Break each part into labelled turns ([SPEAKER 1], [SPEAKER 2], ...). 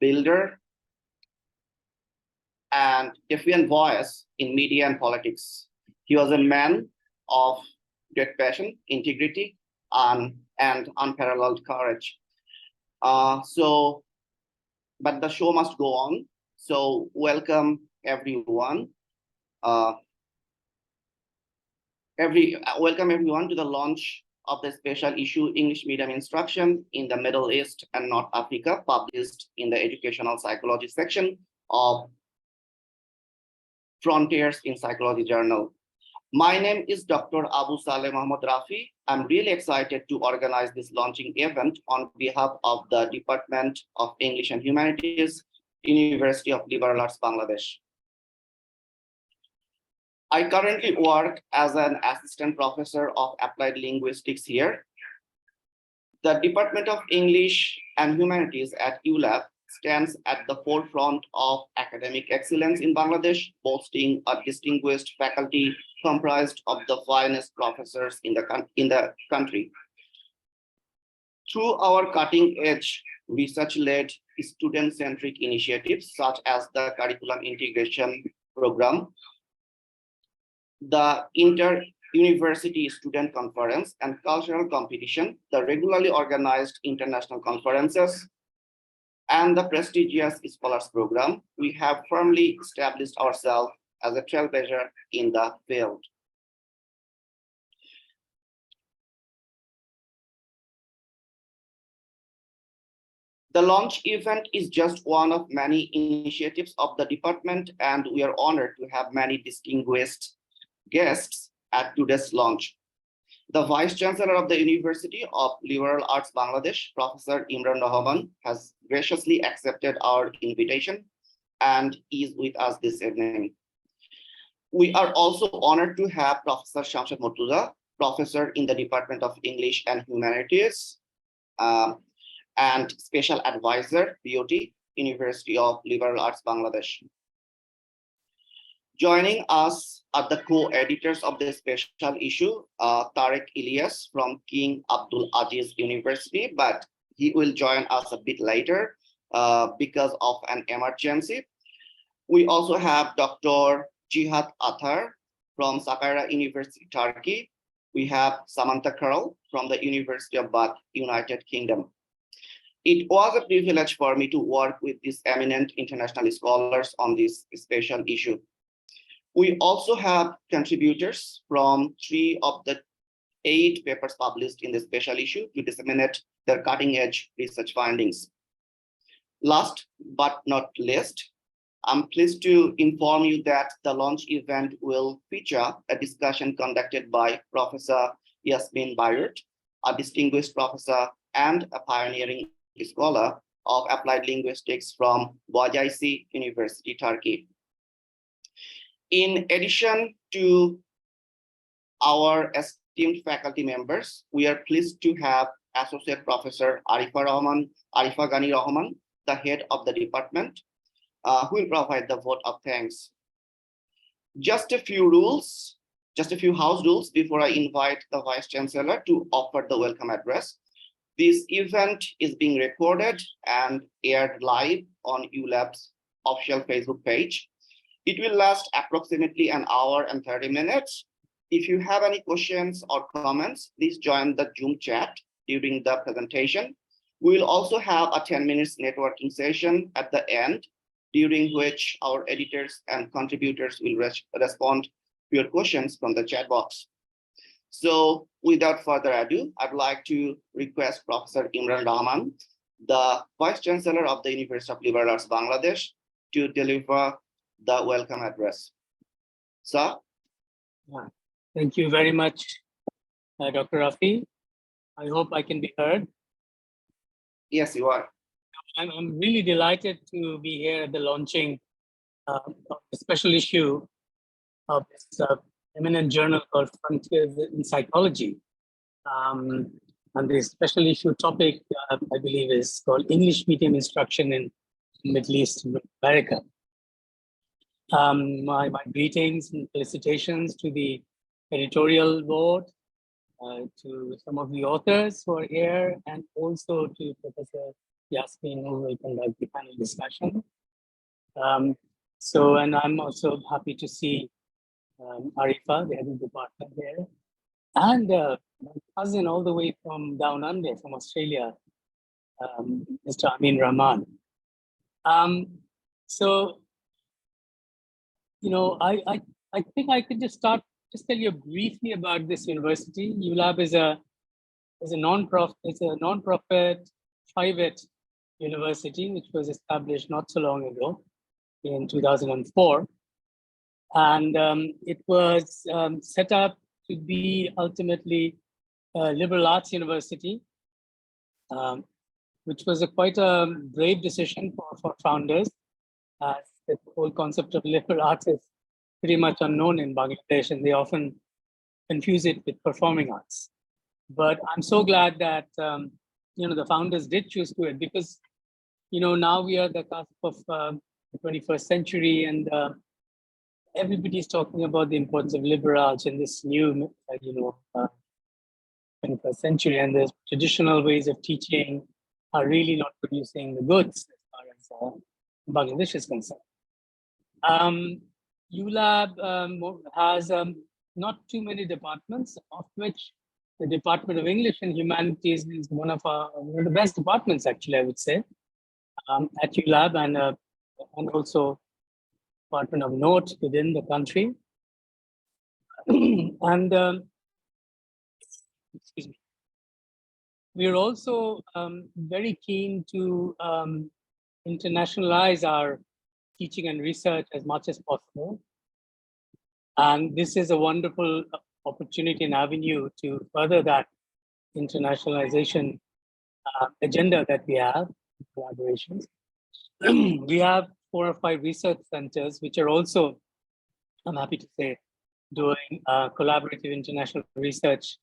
[SPEAKER 1] builder, and defiant voice in media and politics. He was a man of great passion, integrity, and unparalleled courage. But the show must go on. So welcome everyone. Welcome everyone to the launch of the special issue English Medium Instruction in the Middle East and North Africa, published in the Educational Psychology section of Frontiers in Psychology Journal. My name is Dr. Saleh Mohammad Rafi. I'm really excited to organize this launching event on behalf of the Department of English and Humanities, University of Liberal Arts, Bangladesh. I currently work as an assistant professor of applied linguistics here. The Department of English and Humanities at ULAB stands at the forefront of academic excellence in Bangladesh, boasting a distinguished faculty comprised of the finest professors in the country. Through our cutting-edge research-led student-centric initiatives, such as the Curriculum Integration Program, the Inter-University Student Conference, and cultural competition, the regularly organized international conferences, and the prestigious Scholars Program, we have firmly established ourselves as a trailblazer in the field. The launch event is just one of many initiatives of the department, and we are honored to have many distinguished guests at today's launch. The Vice Chancellor of the University of Liberal Arts Bangladesh, Professor Imran Rahman, has graciously accepted our invitation and is with us this evening. We are also honored to have Professor Shamshed Murtuza, Professor in the Department of English and Humanities, and Special Advisor, BOT, University of Liberal Arts Bangladesh. Joining us are the co-editors of the special issue, Tariq Elyas from King Abdulaziz University, but he will join us a bit later because of an emergency. We also have Dr. Cihat Atar from Sakarya University, Turkey. We have Samantha Curle from the University of Bath, United Kingdom. It was a privilege for me to work with these eminent international scholars on this special issue. We also have contributors from 3 of the 8 papers published in the special issue to disseminate their cutting-edge research findings. Last but not least, I'm pleased to inform you that the launch event will feature a discussion conducted by Professor Yasemin Bayyurt, a distinguished professor and a pioneering scholar of applied linguistics from Boaziçi University, Turkey. In addition to our esteemed faculty members, we are pleased to have Associate Professor Arifa Ghani Rahman, the head of the department, who will provide the vote of thanks. Just a few house rules before I invite the Vice Chancellor to offer the welcome address. This event is being recorded and aired live on ULAB's official Facebook page. It will last approximately an hour and 30 minutes. If you have any questions or comments, please join the Zoom chat during the presentation. We will also have a 10 minutes networking session at the end, during which our editors and contributors will respond to your questions from the chat box. So without further ado, I'd like to request Professor Imran Rahman, the Vice Chancellor of the University of Liberal Arts Bangladesh, to deliver the welcome address. Sir?
[SPEAKER 2] Thank you very much, Dr. Rafi. I hope I can be heard.
[SPEAKER 1] Yes, you are.
[SPEAKER 2] I'm really delighted to be here at the launching of a special issue of this eminent journal called Frontiers in Psychology. And the special issue topic, I believe, is called English Medium Instruction in Middle East and North America. My greetings and felicitations to the editorial board, to some of the authors who are here, and also to Professor Yasemin, who will conduct the panel discussion. And I'm also happy to see Arifa, the head of the department there, and my cousin all the way from down under, from Australia, Mr. Amin Rahman. I think I could just tell you briefly about this university. ULAB is a non-profit private university which was established not so long ago in 2004, and it was set up to be ultimately a liberal arts university, which was quite a brave decision for founders, as the whole concept of liberal arts is pretty much unknown in Bangladesh, and they often confuse it with performing arts. But I'm so glad that the founders did choose to it, because now we are at the cusp of the 21st century, and everybody's talking about the importance of liberal arts in this new 21st century, and the traditional ways of teaching are really not producing the goods as far as Bangladesh is concerned. ULAB has not too many departments, of which the Department of English and Humanities is one of the best departments, actually, I would say, at ULAB, and also department of note within the country. And excuse me. We are also very keen to internationalize our teaching and research as much as possible. And this is a wonderful opportunity and avenue to further that internationalization agenda that we have, collaborations. We have 4 or 5 research centers, which are also, I'm happy to say, doing collaborative international research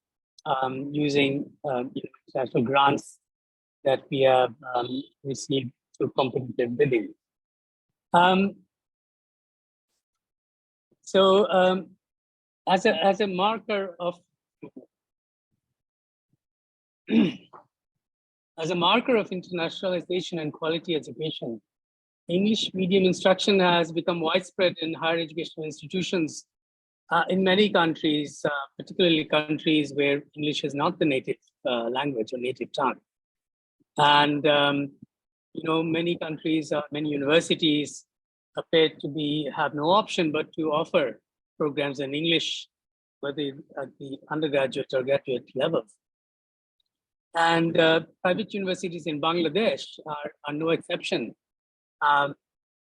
[SPEAKER 2] using international grants that we have received through competitive bidding. As a marker of internationalization and quality education, English medium instruction has become widespread in higher educational institutions in many countries, particularly countries where English is not the native language or native tongue. And many countries, many universities appear to have no option but to offer programs in English, whether at the undergraduate or graduate levels. And private universities in Bangladesh are no exception.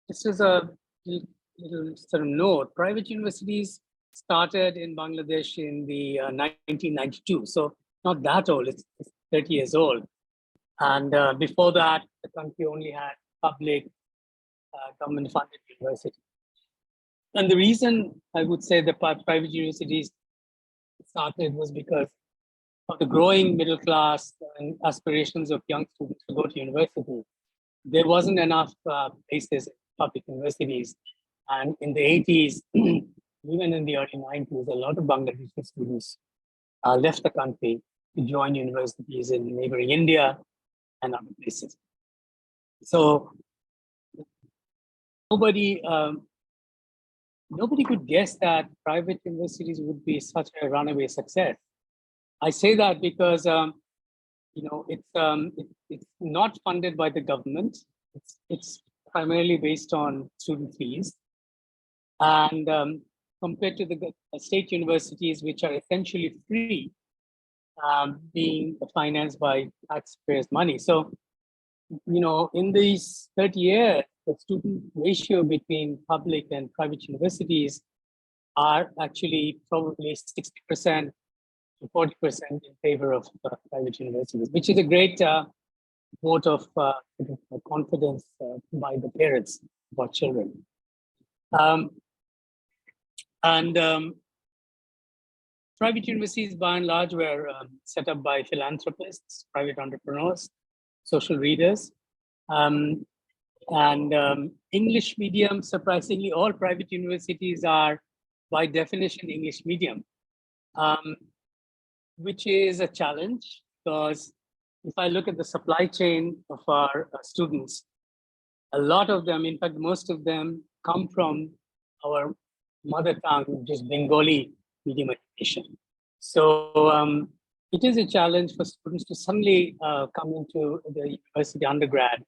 [SPEAKER 2] This is a little sort of note. Private universities started in Bangladesh in the 1992, so not that old, it's 30 years old. And before that, the country only had public government-funded universities. And the reason I would say the private universities started was because of the growing middle class and aspirations of young students to go to university. There wasn't enough places in public universities. And in the 80s, even in the early 90s, a lot of Bangladeshi students left the country to join universities in neighboring India and other places. So nobody could guess that private universities would be such a runaway success. I say that because it's not funded by the government. It's primarily based on student fees, and compared to the state universities, which are essentially free, being financed by taxpayers' money. So, in these 30 years, the student ratio between public and private universities are actually probably 60% to 40% in favor of private universities, which is a great vote of confidence by the parents of our children. Private universities, by and large, were set up by philanthropists, private entrepreneurs, social readers, English medium. Surprisingly, all private universities are, by definition, English medium, which is a challenge because if I look at the supply chain of our students, a lot of them, in fact, most of them come from our mother tongue, which is Bengali medium education. So it is a challenge for students to suddenly come into the university undergrad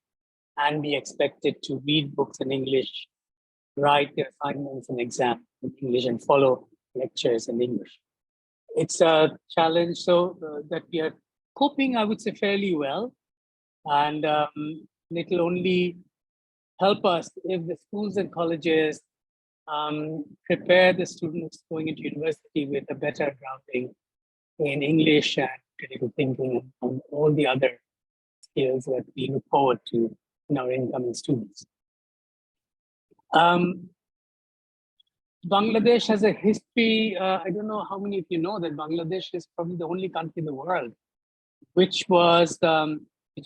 [SPEAKER 2] and be expected to read books in English, write their assignments and exams in English, and follow lectures in English. It's a challenge that we are coping, I would say, fairly well. And it will only help us if the schools and colleges prepare the students going into university with a better grounding in English and critical thinking and all the other skills that we look forward to in our incoming students. Bangladesh has a history. I don't know how many of you know that Bangladesh is probably the only country in the world which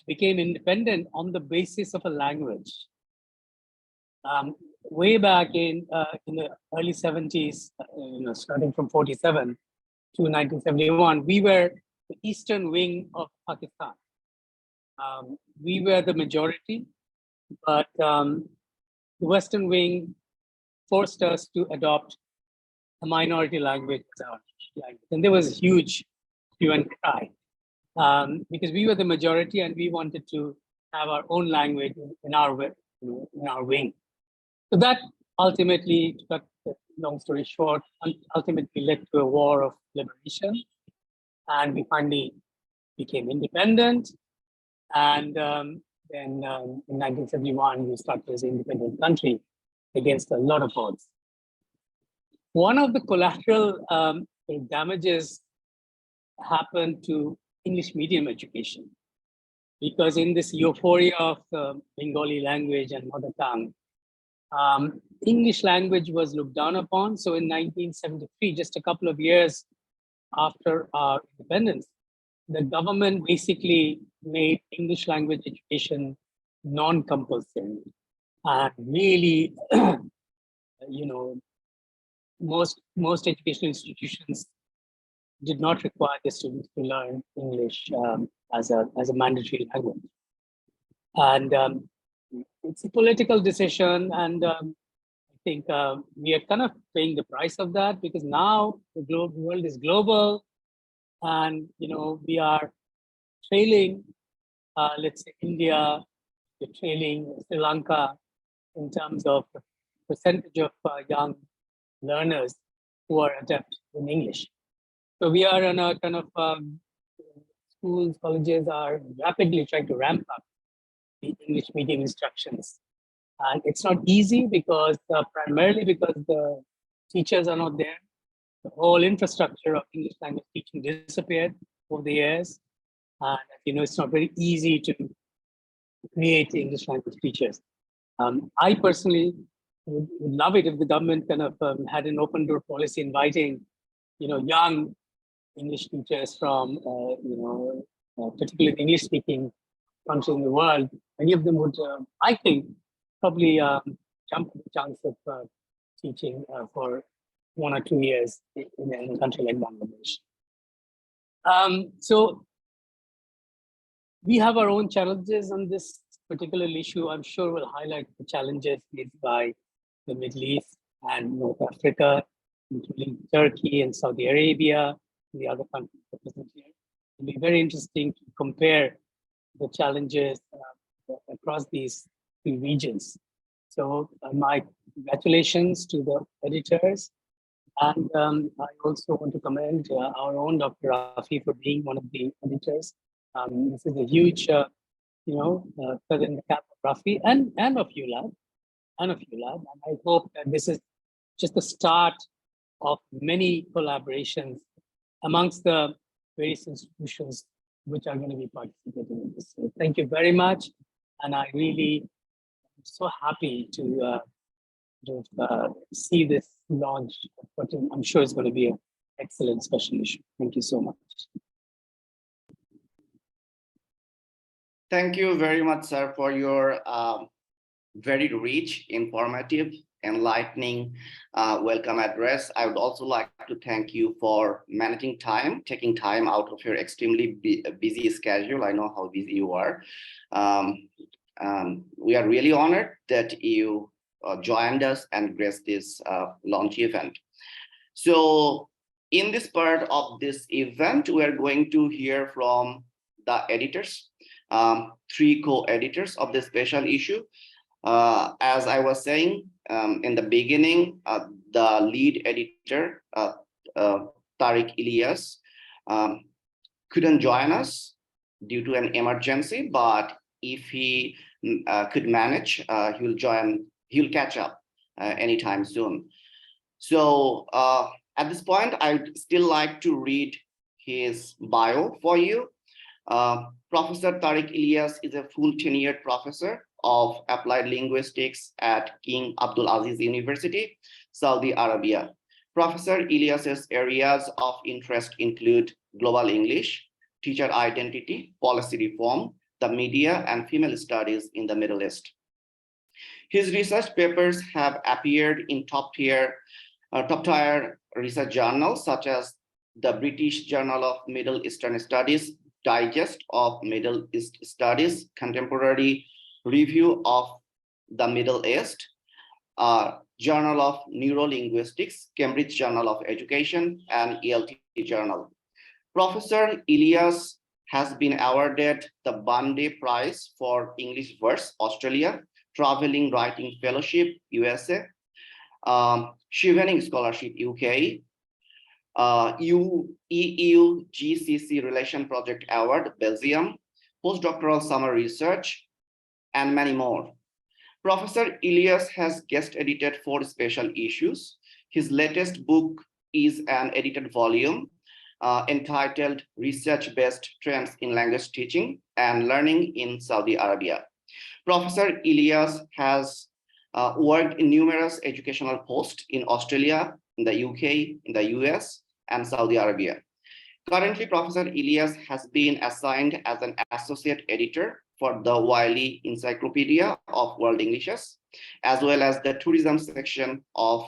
[SPEAKER 2] became independent on the basis of a language. Way back in the early 70s, starting from 47 to 1971, we were the eastern wing of Pakistan. We were the majority, but the western wing forced us to adopt a minority language as our language. And there was a huge hue and cry because we were the majority and we wanted to have our own language in our wing. So that ultimately, to cut the long story short, ultimately led to a war of liberation. And we finally became independent. And then in 1971, we started as an independent country against a lot of odds. One of the collateral damages happened to English medium education, because in this euphoria of the Bengali language and mother tongue, English language was looked down upon. So in 1973, just a couple of years after our independence, the government basically made English language education non-compulsory. And really, most educational institutions did not require the students to learn English as a mandatory language. And it's a political decision, and I think we are kind of paying the price of that, because now the world is global, and we are trailing, let's say, India, we're trailing Sri Lanka in terms of the percentage of young learners who are adept in English. So we are in a kind of schools, colleges are rapidly trying to ramp up the English medium instructions. And it's not easy because primarily because the teachers are not there. The whole infrastructure of English language teaching disappeared over the years. And it's not very easy to create English language teachers. I personally would love it if the government kind of had an open door policy inviting, young English teachers from, particularly English speaking countries in the world. Many of them would, I think, probably jump at the chance of teaching for 1 or 2 years in a country like Bangladesh. So we have our own challenges on this particular issue. I'm sure we'll highlight the challenges faced by the Middle East and North Africa, including Turkey and Saudi Arabia, and the other countries represented here. It'll be very interesting to compare the challenges across these 3 regions. So my congratulations to the editors. And I also want to commend our own Dr. Rafi for being one of the editors. This is a huge, feather in the cap of Rafi and of ULAB. And I hope that this is just the start of many collaborations amongst the various institutions which are going to be participating in this. So thank you very much. And I really am so happy to see this launch. But I'm sure it's going to be an excellent special issue. Thank you so much.
[SPEAKER 1] Thank you very much, sir, for your very rich, informative, enlightening welcome address. I would also like to thank you for managing time, taking time out of your extremely busy schedule. I know how busy you are. We are really honored that you joined us and graced this launch event. So in this part of this event, we are going to hear from the editors, 3 co-editors of the special issue. As I was saying in the beginning, the lead editor, Tariq Elyas, couldn't join us due to an emergency, but if he could manage, he'll catch up anytime soon. So at this point, I'd still like to read his bio for you. Professor Tariq Elyas is a full tenured professor of applied linguistics at King Abdulaziz University, Saudi Arabia. Professor Elyas's areas of interest include global English, teacher identity, policy reform, the media, and female studies in the Middle East. His research papers have appeared in top-tier research journals such as the British Journal of Middle Eastern Studies, Digest of Middle East Studies, Contemporary Review of the Middle East, Journal of Neurolinguistics, Cambridge Journal of Education, and ELT Journal. Professor Elyas has been awarded the Bundy Prize for English Verse, Australia, Traveling Writing Fellowship, USA, Chevening Scholarship, UK, EU GCC Relation Project Award, Belgium, Postdoctoral Summer Research, and many more. Professor Elyas has guest edited 4 special issues. His latest book is an edited volume entitled Research-Based Trends in Language Teaching and Learning in Saudi Arabia. Professor Elyas has worked in numerous educational posts in Australia, in the UK, in the US, and Saudi Arabia. Currently, Professor Elyas has been assigned as an associate editor for the Wiley Encyclopedia of World Englishes, as well as the tourism section of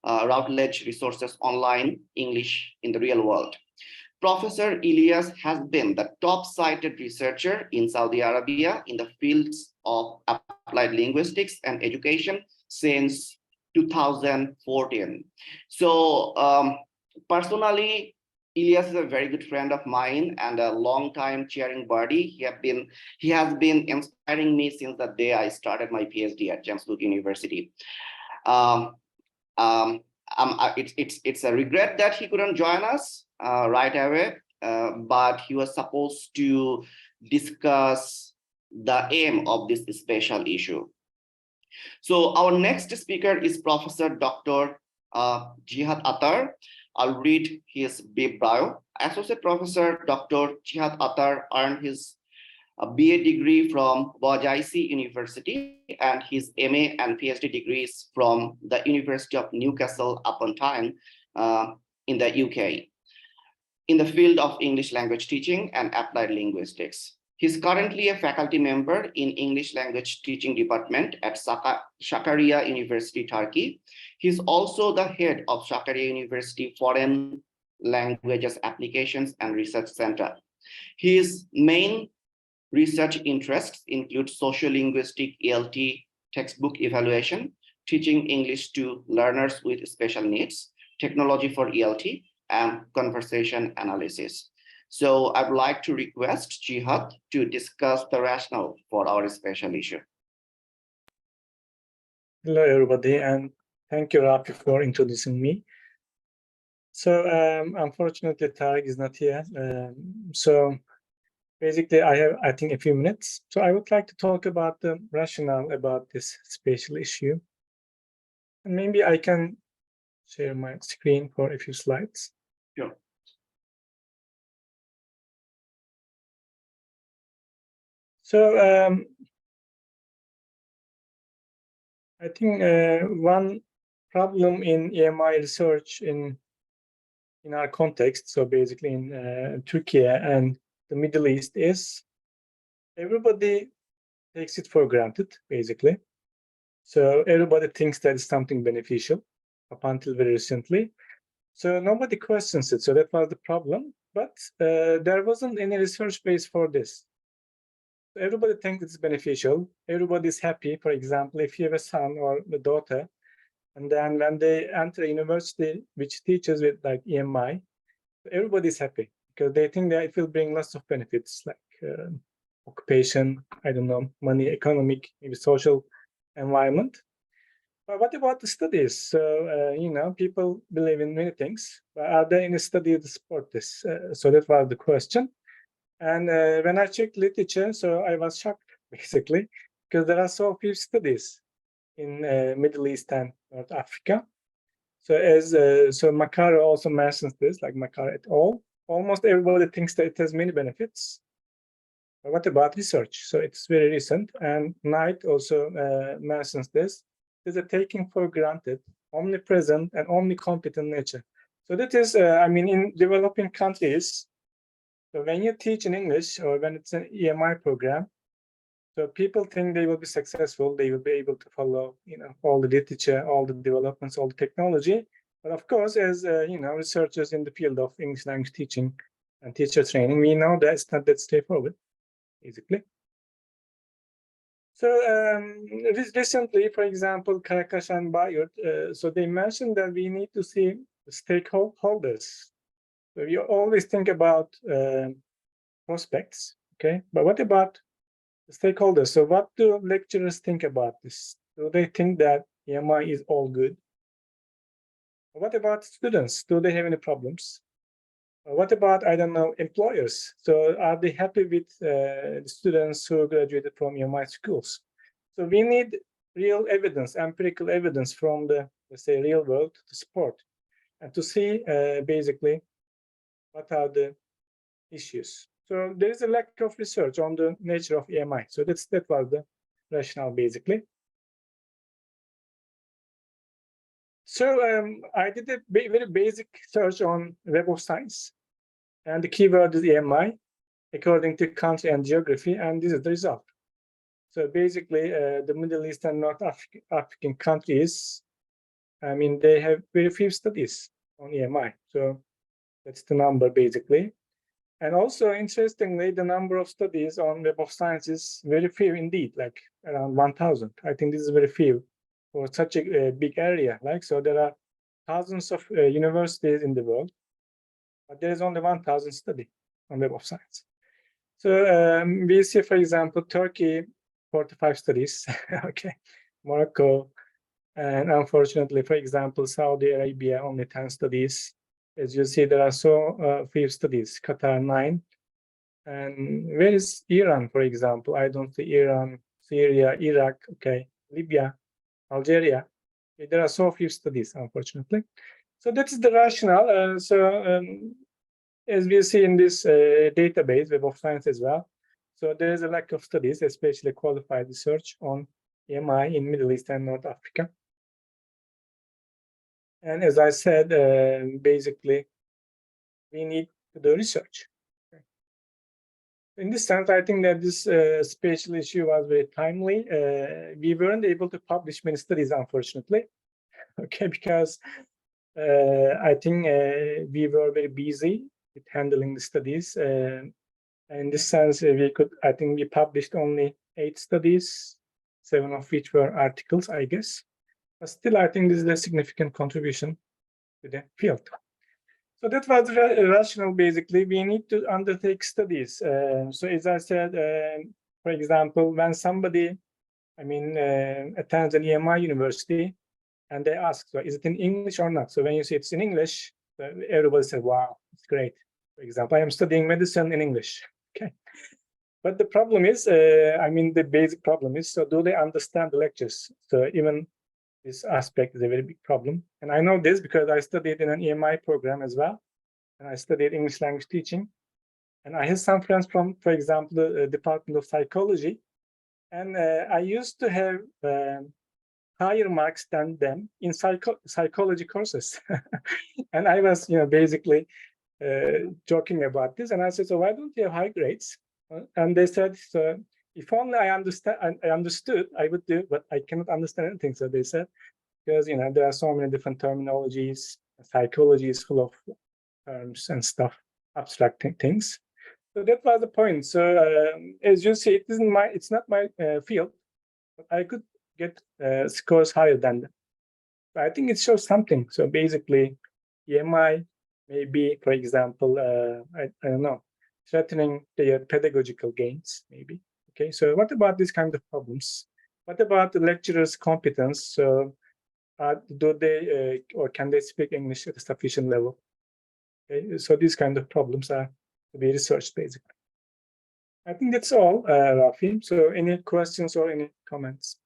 [SPEAKER 1] Routledge Resources Online English in the Real World. Professor Elyas has been the top cited researcher in Saudi Arabia in the fields of applied linguistics and education since 2014. So personally, Elyas is a very good friend of mine and a long-time cheering buddy. He has been inspiring me since the day I started my PhD at James Cook University. It's a regret that he couldn't join us right away, but he was supposed to discuss the aim of this special issue. So our next speaker is Professor Dr. Cihat Atar. I'll read his brief bio. Associate Professor Dr. Cihat Atar earned his BA degree from Boaziçi University and his MA and PhD degrees from the University of Newcastle upon Tyne in the UK in the field of English language teaching and applied linguistics. He's currently a faculty member in English language teaching department at Sakarya University, Turkey. He's also the head of Sakarya University Foreign Languages Applications and Research Center. His main research interests include sociolinguistic ELT textbook evaluation, teaching English to learners with special needs, technology for ELT, and conversation analysis. So I'd like to request Cihat to discuss the rationale for our special issue.
[SPEAKER 3] Hello, everybody, and thank you, Rafi, for introducing me. So unfortunately, Tariq is not here. So basically, I have, I think, a few minutes. So I would like to talk about the rationale about this special issue. And maybe I can share my screen for a few slides.
[SPEAKER 1] Sure.
[SPEAKER 3] So I think one problem in EMI research in our context, so basically in Turkey and the Middle East, is everybody takes it for granted, basically. So everybody thinks that it's something beneficial up until very recently. So nobody questions it. So that was the problem. But there wasn't any research base for this. So everybody thinks it's beneficial. Everybody's happy. For example, if you have a son or a daughter, and then when they enter a university which teaches with like EMI, everybody's happy because they think that it will bring lots of benefits like occupation, I don't know, money, economic, maybe social environment. But what about the studies? So, you know, people believe in many things, but are there any studies to support this? So that was the question. And when I checked literature, so I was shocked, basically, because there are so few studies in Middle East and North Africa. So as so Makara also mentions this, like Makara et al. Almost everybody thinks that it has many benefits. But what about research? So it's very recent, and Knight also mentions this. There's a taking for granted, omnipresent and omnicompetent nature. So that is, I mean, in developing countries, so when you teach in English or when it's an EMI program, so people think they will be successful, they will be able to follow, you know, all the literature, all the developments, all the technology. But of course, as you know, researchers in the field of English language teaching and teacher training, we know that it's not that straightforward, basically. So recently, for example, Karakash and Bayyurt, so they mentioned that we need to see the stakeholders. So we always think about prospects, okay? But what about the stakeholders? So what do lecturers think about this? Do they think that EMI is all good? What about students? Do they have any problems? What about, I don't know, employers? So are they happy with the students who graduated from EMI schools? So we need real evidence, empirical evidence from the, let's say, real world to support and to see basically what are the issues. So there is a lack of research on the nature of EMI. So that was the rationale, basically. So I did a very basic search on Web of Science, and the keyword is EMI, according to country and geography, and this is the result. So basically, the Middle East and North African countries, I mean, they have very few studies on EMI. So that's the number, basically. And also, interestingly, the number of studies on Web of Science is very few indeed, like around 1,000. I think this is very few for such a big area. Like, so there are thousands of universities in the world, but there is only 1,000 study on Web of Science. So we see, for example, Turkey, 45 studies, okay, Morocco, and unfortunately, for example, Saudi Arabia, only 10 studies. As you see, there are so few studies, Qatar 9. And where is Iran, for example? I don't see Iran, Syria, Iraq, okay, Libya, Algeria. There are so few studies, unfortunately. So that is the rationale. As we see in this database, Web of Science as well, so there is a lack of studies, especially qualified research on EMI in Middle East and North Africa. And as I said, basically, we need to do research. In this sense, I think that this spatial issue was very timely. We weren't able to publish many studies, unfortunately, okay, because I think we were very busy with handling the studies. In this sense, I think we published only 8 studies, 7 of which were articles, I guess. But still, I think this is a significant contribution to the field. So that was the rationale, basically. We need to undertake studies. So as I said, for example, when somebody, I mean, attends an EMI university, and they ask, so is it in English or not? So when you say it's in English, everybody says, wow, it's great. For example, I am studying medicine in English, okay? But the problem is, I mean, the basic problem is, so do they understand the lectures? So even this aspect is a very big problem. And I know this because I studied in an EMI program as well. And I studied English language teaching. And I have some friends from, for example, the Department of Psychology. And I used to have higher marks than them in psychology courses. And I was, basically joking about this. And I said, so why don't you have high grades? And they said, so if only I understood, I would do, but I cannot understand anything. So they said, because there are so many different terminologies. Psychology is full of terms and stuff, abstract things. So that was the point. So as you see, it's not my field, but I could get scores higher than that. I think it shows something. So basically, EMI maybe, for example, I don't know, threatening their pedagogical gains, maybe. Okay, so what about these kind of problems? What about the lecturer's competence? So do they or can they speak English at a sufficient level? Okay, so these kind of problems are to be researched, basically. I think that's all, Rafi. So any questions or any comments?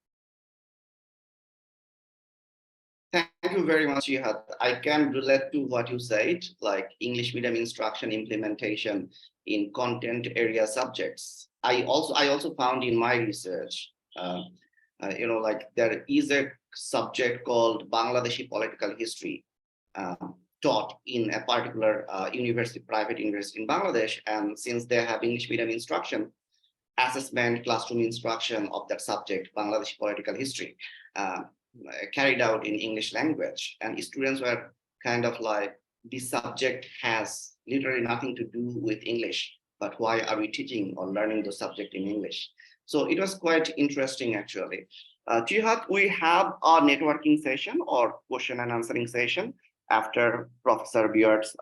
[SPEAKER 1] Thank you very much, Cihat. I can relate to what you said, like English medium instruction implementation in content area subjects. I also found in my research, like there is a subject called Bangladeshi political history taught in a particular university, private university in Bangladesh. And since they have English medium instruction, assessment, classroom instruction of that subject, Bangladeshi political history, carried out in English language, and students were kind of like, this subject has literally nothing to do with English, but why are we teaching or learning the subject in English? So it was quite interesting, actually. Cihat, we have a networking session or question and answering session after Professor Bayyrt's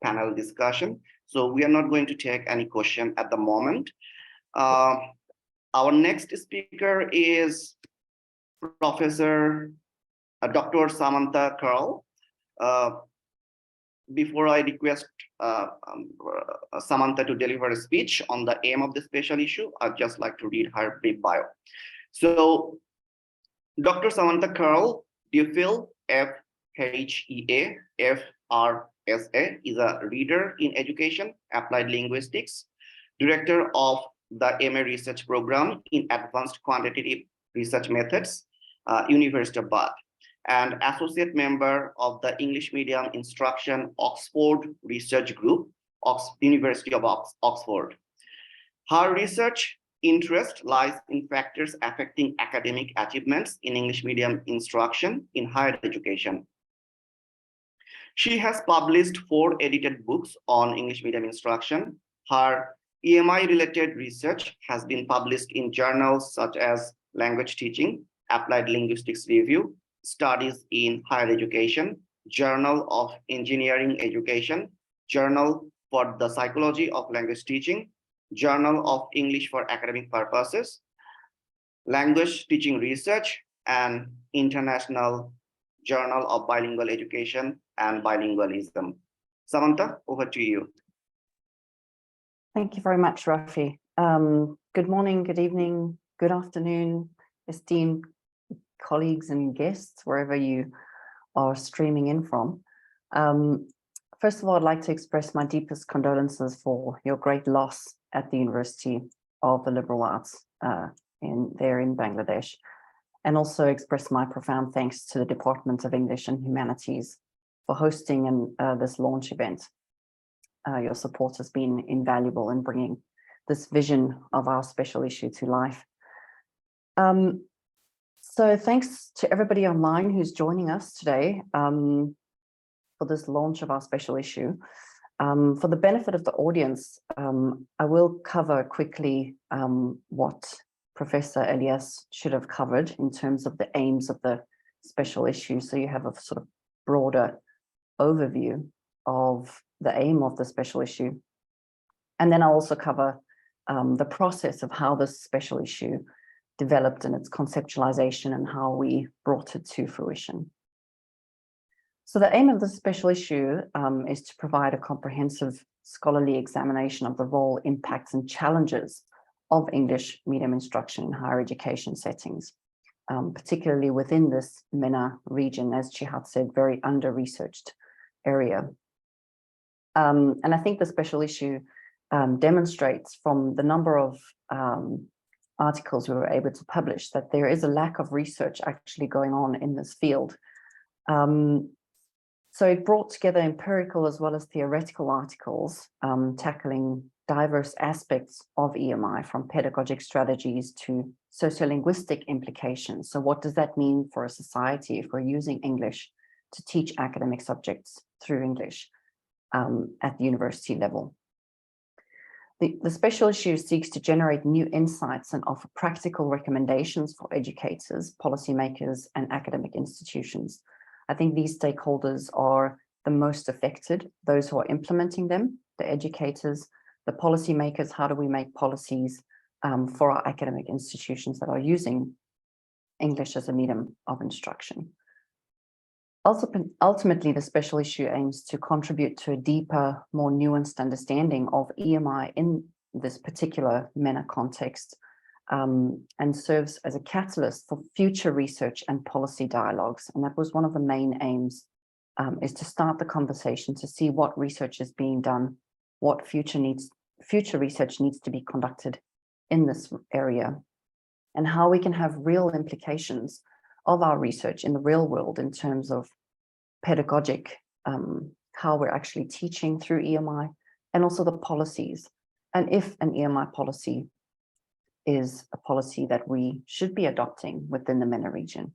[SPEAKER 1] panel discussion. So we are not going to take any question at the moment. Our next speaker is Professor Dr. Samantha Curle. Before I request Samantha to deliver a speech on the aim of the special issue, I'd just like to read her brief bio. So, Dr. Samantha Curle, DPhil, FHEA, FRSA, is a reader in education, applied linguistics, director of the MA research program in advanced quantitative research methods, University of Bath, and associate member of the English medium instruction Oxford Research Group, University of Oxford. Her research interest lies in factors affecting academic achievements in English medium instruction in higher education. She has published 4 edited books on English medium instruction. Her EMI-related research has been published in journals such as Language Teaching, Applied Linguistics Review, Studies in Higher Education, Journal of Engineering Education, Journal for the Psychology of Language Teaching, Journal of English for Academic Purposes, Language Teaching Research, and International Journal of Bilingual Education and Bilingualism. Samantha, over to you.
[SPEAKER 4] Thank you very much, Rafi. Good morning, good evening, good afternoon, esteemed colleagues and guests, wherever you are streaming in from. First of all, I'd like to express my deepest condolences for your great loss at the University of the Liberal Arts in Bangladesh, and also express my profound thanks to the Department of English and Humanities for hosting this launch event. Your support has been invaluable in bringing this vision of our special issue to life. So thanks to everybody online who's joining us today for this launch of our special issue. For the benefit of the audience, I will cover quickly what Professor Elyas should have covered in terms of the aims of the special issue, so you have a sort of broader overview of the aim of the special issue. And then I'll also cover the process of how this special issue developed in its conceptualization and how we brought it to fruition. So the aim of the special issue is to provide a comprehensive scholarly examination of the role, impacts, and challenges of English medium instruction in higher education settings, particularly within this MENA region, as Cihat said, very under-researched area. And I think the special issue demonstrates from the number of articles we were able to publish that there is a lack of research actually going on in this field. So it brought together empirical as well as theoretical articles tackling diverse aspects of EMI, from pedagogic strategies to sociolinguistic implications. So what does that mean for a society if we're using English to teach academic subjects through English at the university level? The special issue seeks to generate new insights and offer practical recommendations for educators, policymakers, and academic institutions. I think these stakeholders are the most affected, those who are implementing them, the educators, the policymakers. How do we make policies for our academic institutions that are using English as a medium of instruction? Ultimately, the special issue aims to contribute to a deeper, more nuanced understanding of EMI in this particular MENA context, and serves as a catalyst for future research and policy dialogues. And that was one of the main aims, is to start the conversation to see what research is being done, what future research needs to be conducted in this area, and how we can have real implications of our research in the real world in terms of pedagogic, how we're actually teaching through EMI, and also the policies. And if an EMI policy is a policy that we should be adopting within the MENA region.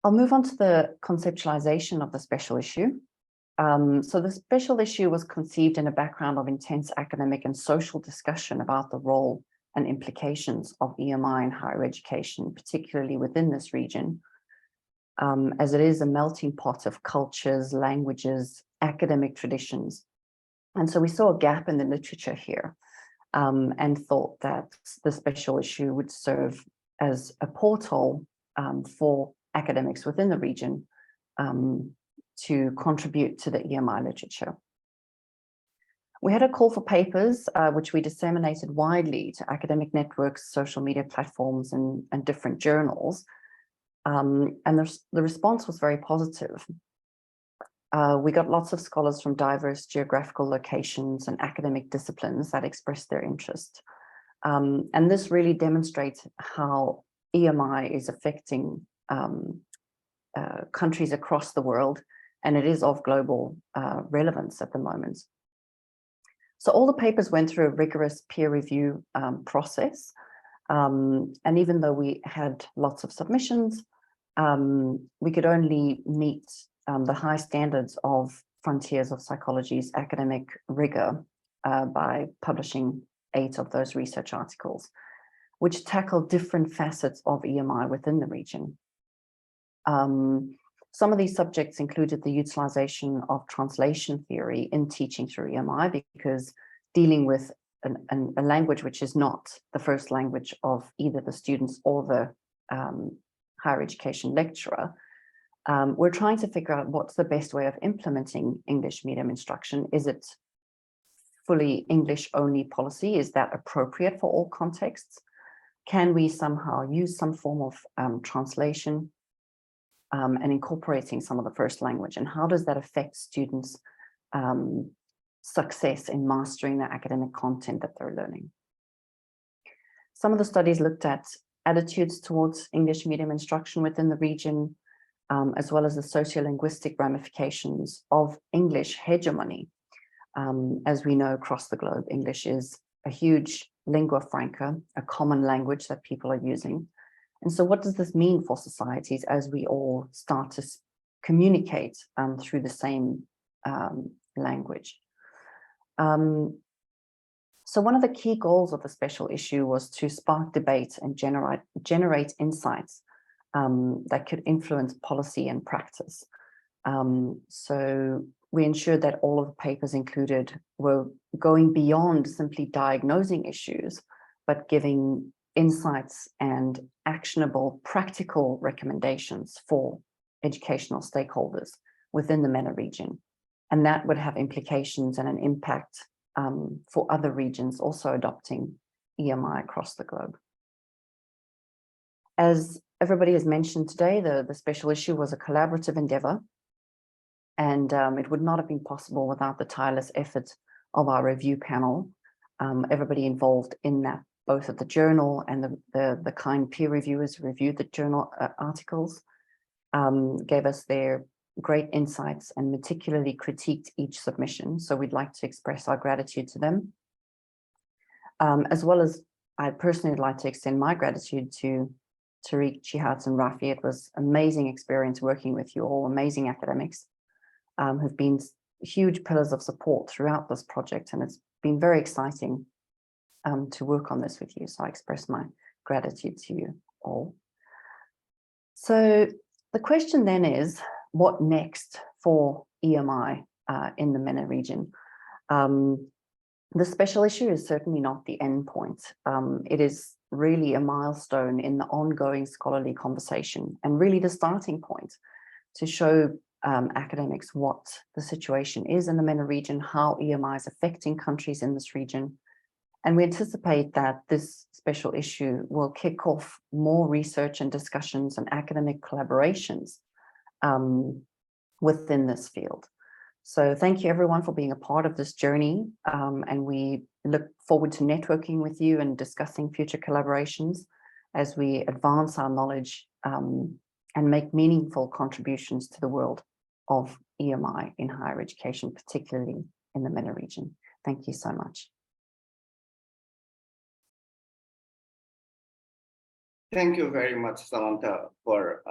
[SPEAKER 4] I'll move on to the conceptualization of the special issue. So the special issue was conceived in a background of intense academic and social discussion about the role and implications of EMI in higher education, particularly within this region, as it is a melting pot of cultures, languages, academic traditions. And so we saw a gap in the literature here, and thought that the special issue would serve as a portal for academics within the region to contribute to the EMI literature. We had a call for papers, which we disseminated widely to academic networks, social media platforms, and different journals. And the response was very positive. We got lots of scholars from diverse geographical locations and academic disciplines that expressed their interest. And this really demonstrates how EMI is affecting countries across the world, and it is of global relevance at the moment. So all the papers went through a rigorous peer review process. And even though we had lots of submissions, we could only meet the high standards of Frontiers of Psychology's academic rigor by publishing 8 of those research articles, which tackle different facets of EMI within the region. Some of these subjects included the utilization of translation theory in teaching through EMI, because dealing with a language which is not the first language of either the students or the higher education lecturer, we're trying to figure out what's the best way of implementing English medium instruction. Is it fully English only policy? Is that appropriate for all contexts? Can we somehow use some form of translation and incorporating some of the first language? And how does that affect students' success in mastering the academic content that they're learning? Some of the studies looked at attitudes towards English medium instruction within the region, as well as the sociolinguistic ramifications of English hegemony. As we know, across the globe, English is a huge lingua franca, a common language that people are using. And so what does this mean for societies as we all start to communicate through the same language? So one of the key goals of the special issue was to spark debate and generate insights that could influence policy and practice. So we ensured that all of the papers included were going beyond simply diagnosing issues, but giving insights and actionable practical recommendations for educational stakeholders within the MENA region. And that would have implications and an impact for other regions also adopting EMI across the globe. As everybody has mentioned today, the special issue was a collaborative endeavor, and it would not have been possible without the tireless effort of our review panel. Everybody involved in that, both at the journal and the kind peer reviewers who reviewed the journal articles, gave us their great insights and meticulously critiqued each submission. So we'd like to express our gratitude to them. As well as I personally would like to extend my gratitude to Tariq, Cihat, and Rafi. It was amazing experience working with you all, amazing academics who've been huge pillars of support throughout this project. And it's been very exciting to work on this with you. So I express my gratitude to you all. So the question then is, what next for EMI in the MENA region? The special issue is certainly not the end point. It is really a milestone in the ongoing scholarly conversation and really the starting point to show academics what the situation is in the MENA region, how EMI is affecting countries in this region. And we anticipate that this special issue will kick off more research and discussions and academic collaborations within this field. So thank you everyone for being a part of this journey. And we look forward to networking with you and discussing future collaborations as we advance our knowledge and make meaningful contributions to the world of EMI in higher education, particularly in the MENA region. Thank you so much.
[SPEAKER 1] Thank you very much, Samantha, for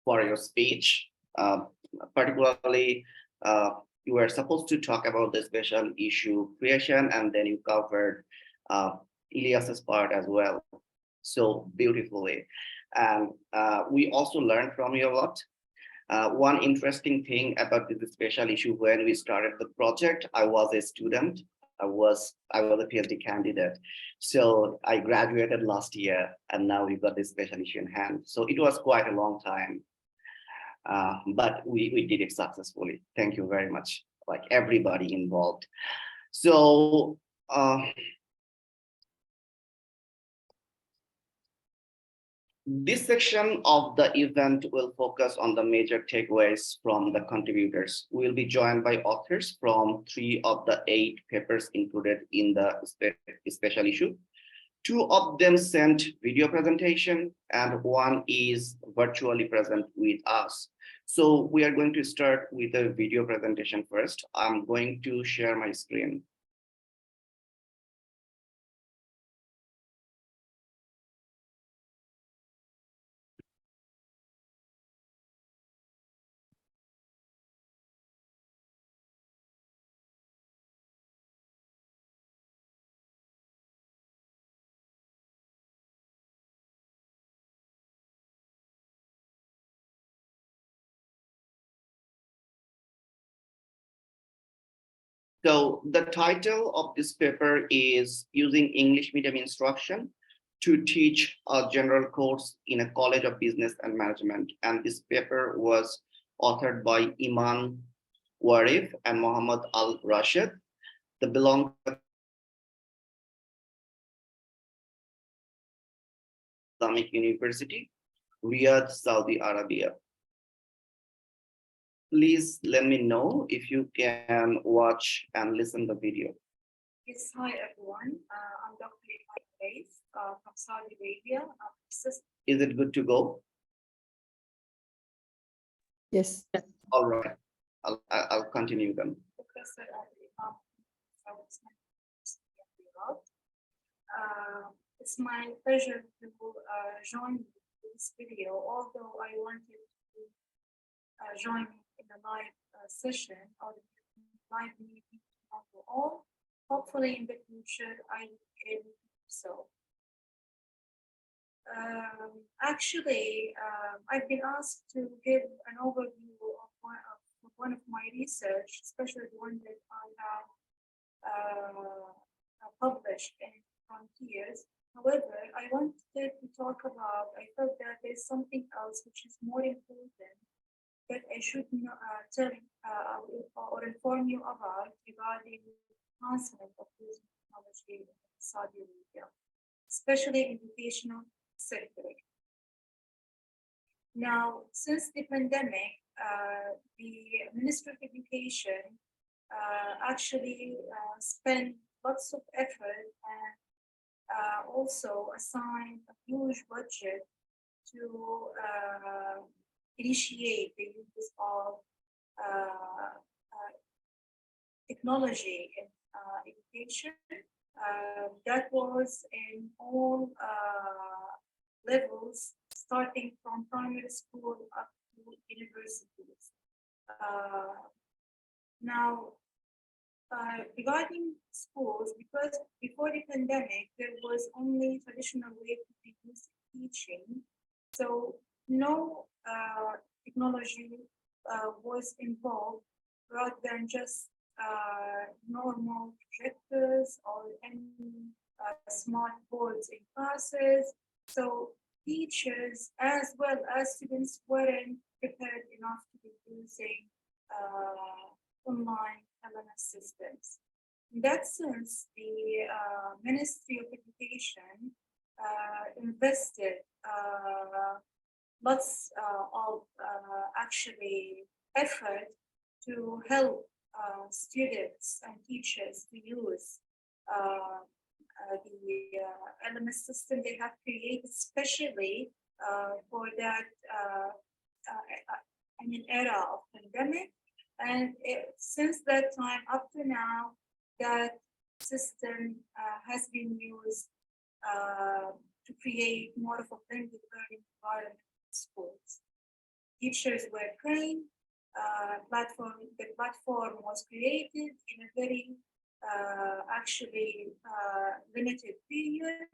[SPEAKER 1] your speech. Particularly, you were supposed to talk about the special issue creation, and then you covered Elyas's part as well, so beautifully. And we also learned from you a lot. One interesting thing about this special issue, when we started the project, I was a student. I was a PhD candidate. So I graduated last year, and now we've got this special issue in hand. So it was quite a long time. But we did it successfully. Thank you very much, like everybody involved. So this section of the event will focus on the major takeaways from the contributors. We'll be joined by authors from 3 of the 8 papers included in the special issue. 2 of them sent video presentation, and 1 is virtually present with us. So we are going to start with a video presentation first. I'm going to share my screen. So the title of this paper is Using English Medium Instruction to Teach a General Course in a College of Business and Management. And this paper was authored by Iman Warif and Mohammad Al-Rashid. They belong to Islamic University, Riyadh, Saudi Arabia. Please let me know if you can watch and listen to the video.
[SPEAKER 5] Yes, hi everyone. I'm Dr. Elyas from Saudi Arabia.
[SPEAKER 1] Is it good to go?
[SPEAKER 4] Yes.
[SPEAKER 1] All right. I'll continue then.
[SPEAKER 5] It's my pleasure to join this video, although I wanted to join in the live session or the live meeting for all. Hopefully in the future I will be able to do so. Actually, I've been asked to give an overview of one of my research, especially the one that I have published in Frontiers. However, I wanted to talk about, I felt that there's something else which is more important that I should tell or inform you about regarding the advancement of using technology in Saudi Arabia, especially in the educational sector. Now, since the pandemic, the Ministry of Education actually spent lots of effort and also assigned a huge budget to initiate the use of technology in education. That was in all levels, starting from primary school up to universities. Now, regarding schools, because before the pandemic, there was only traditional way to reduce teaching. So no technology was involved rather than just normal projectors or any smart boards in classes. So teachers as well as students weren't prepared enough to be using online LMS systems. In that sense, the Ministry of Education invested lots of actually effort to help students and teachers to use the LMS system they have created, especially for that era of pandemic. And since that time up to now, that system has been used to create more of a blended learning environment in schools. Teachers were trained, the platform was created in a very actually limited period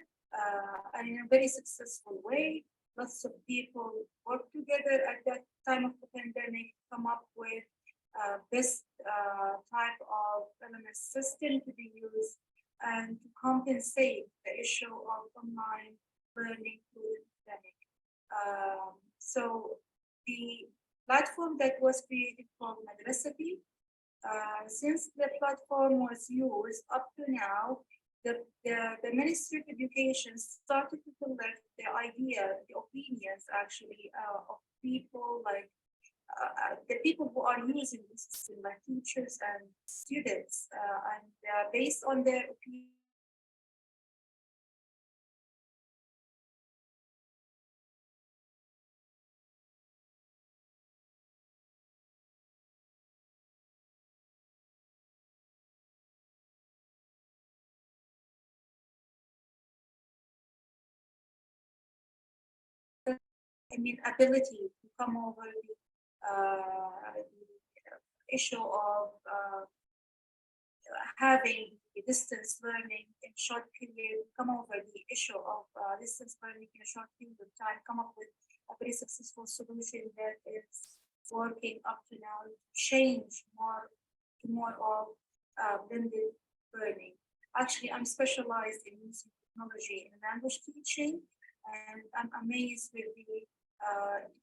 [SPEAKER 5] and in a very successful way. Lots of people worked together at that time of the pandemic, come up with best type of LMS system to be used and to compensate the issue of online learning through the pandemic. So the platform that was created called Madrasati, since the platform was used up to now, the Ministry of Education started to collect the idea, the opinions actually of people like the people who are using the system, like teachers and students, and based on their opinion. Ability to come over the issue of having distance learning in short period, come over the issue of distance learning in a short period of time, come up with a very successful solution that is working up to now to change more of blended learning. Actually, I'm specialized in using technology in language teaching, and I'm amazed with the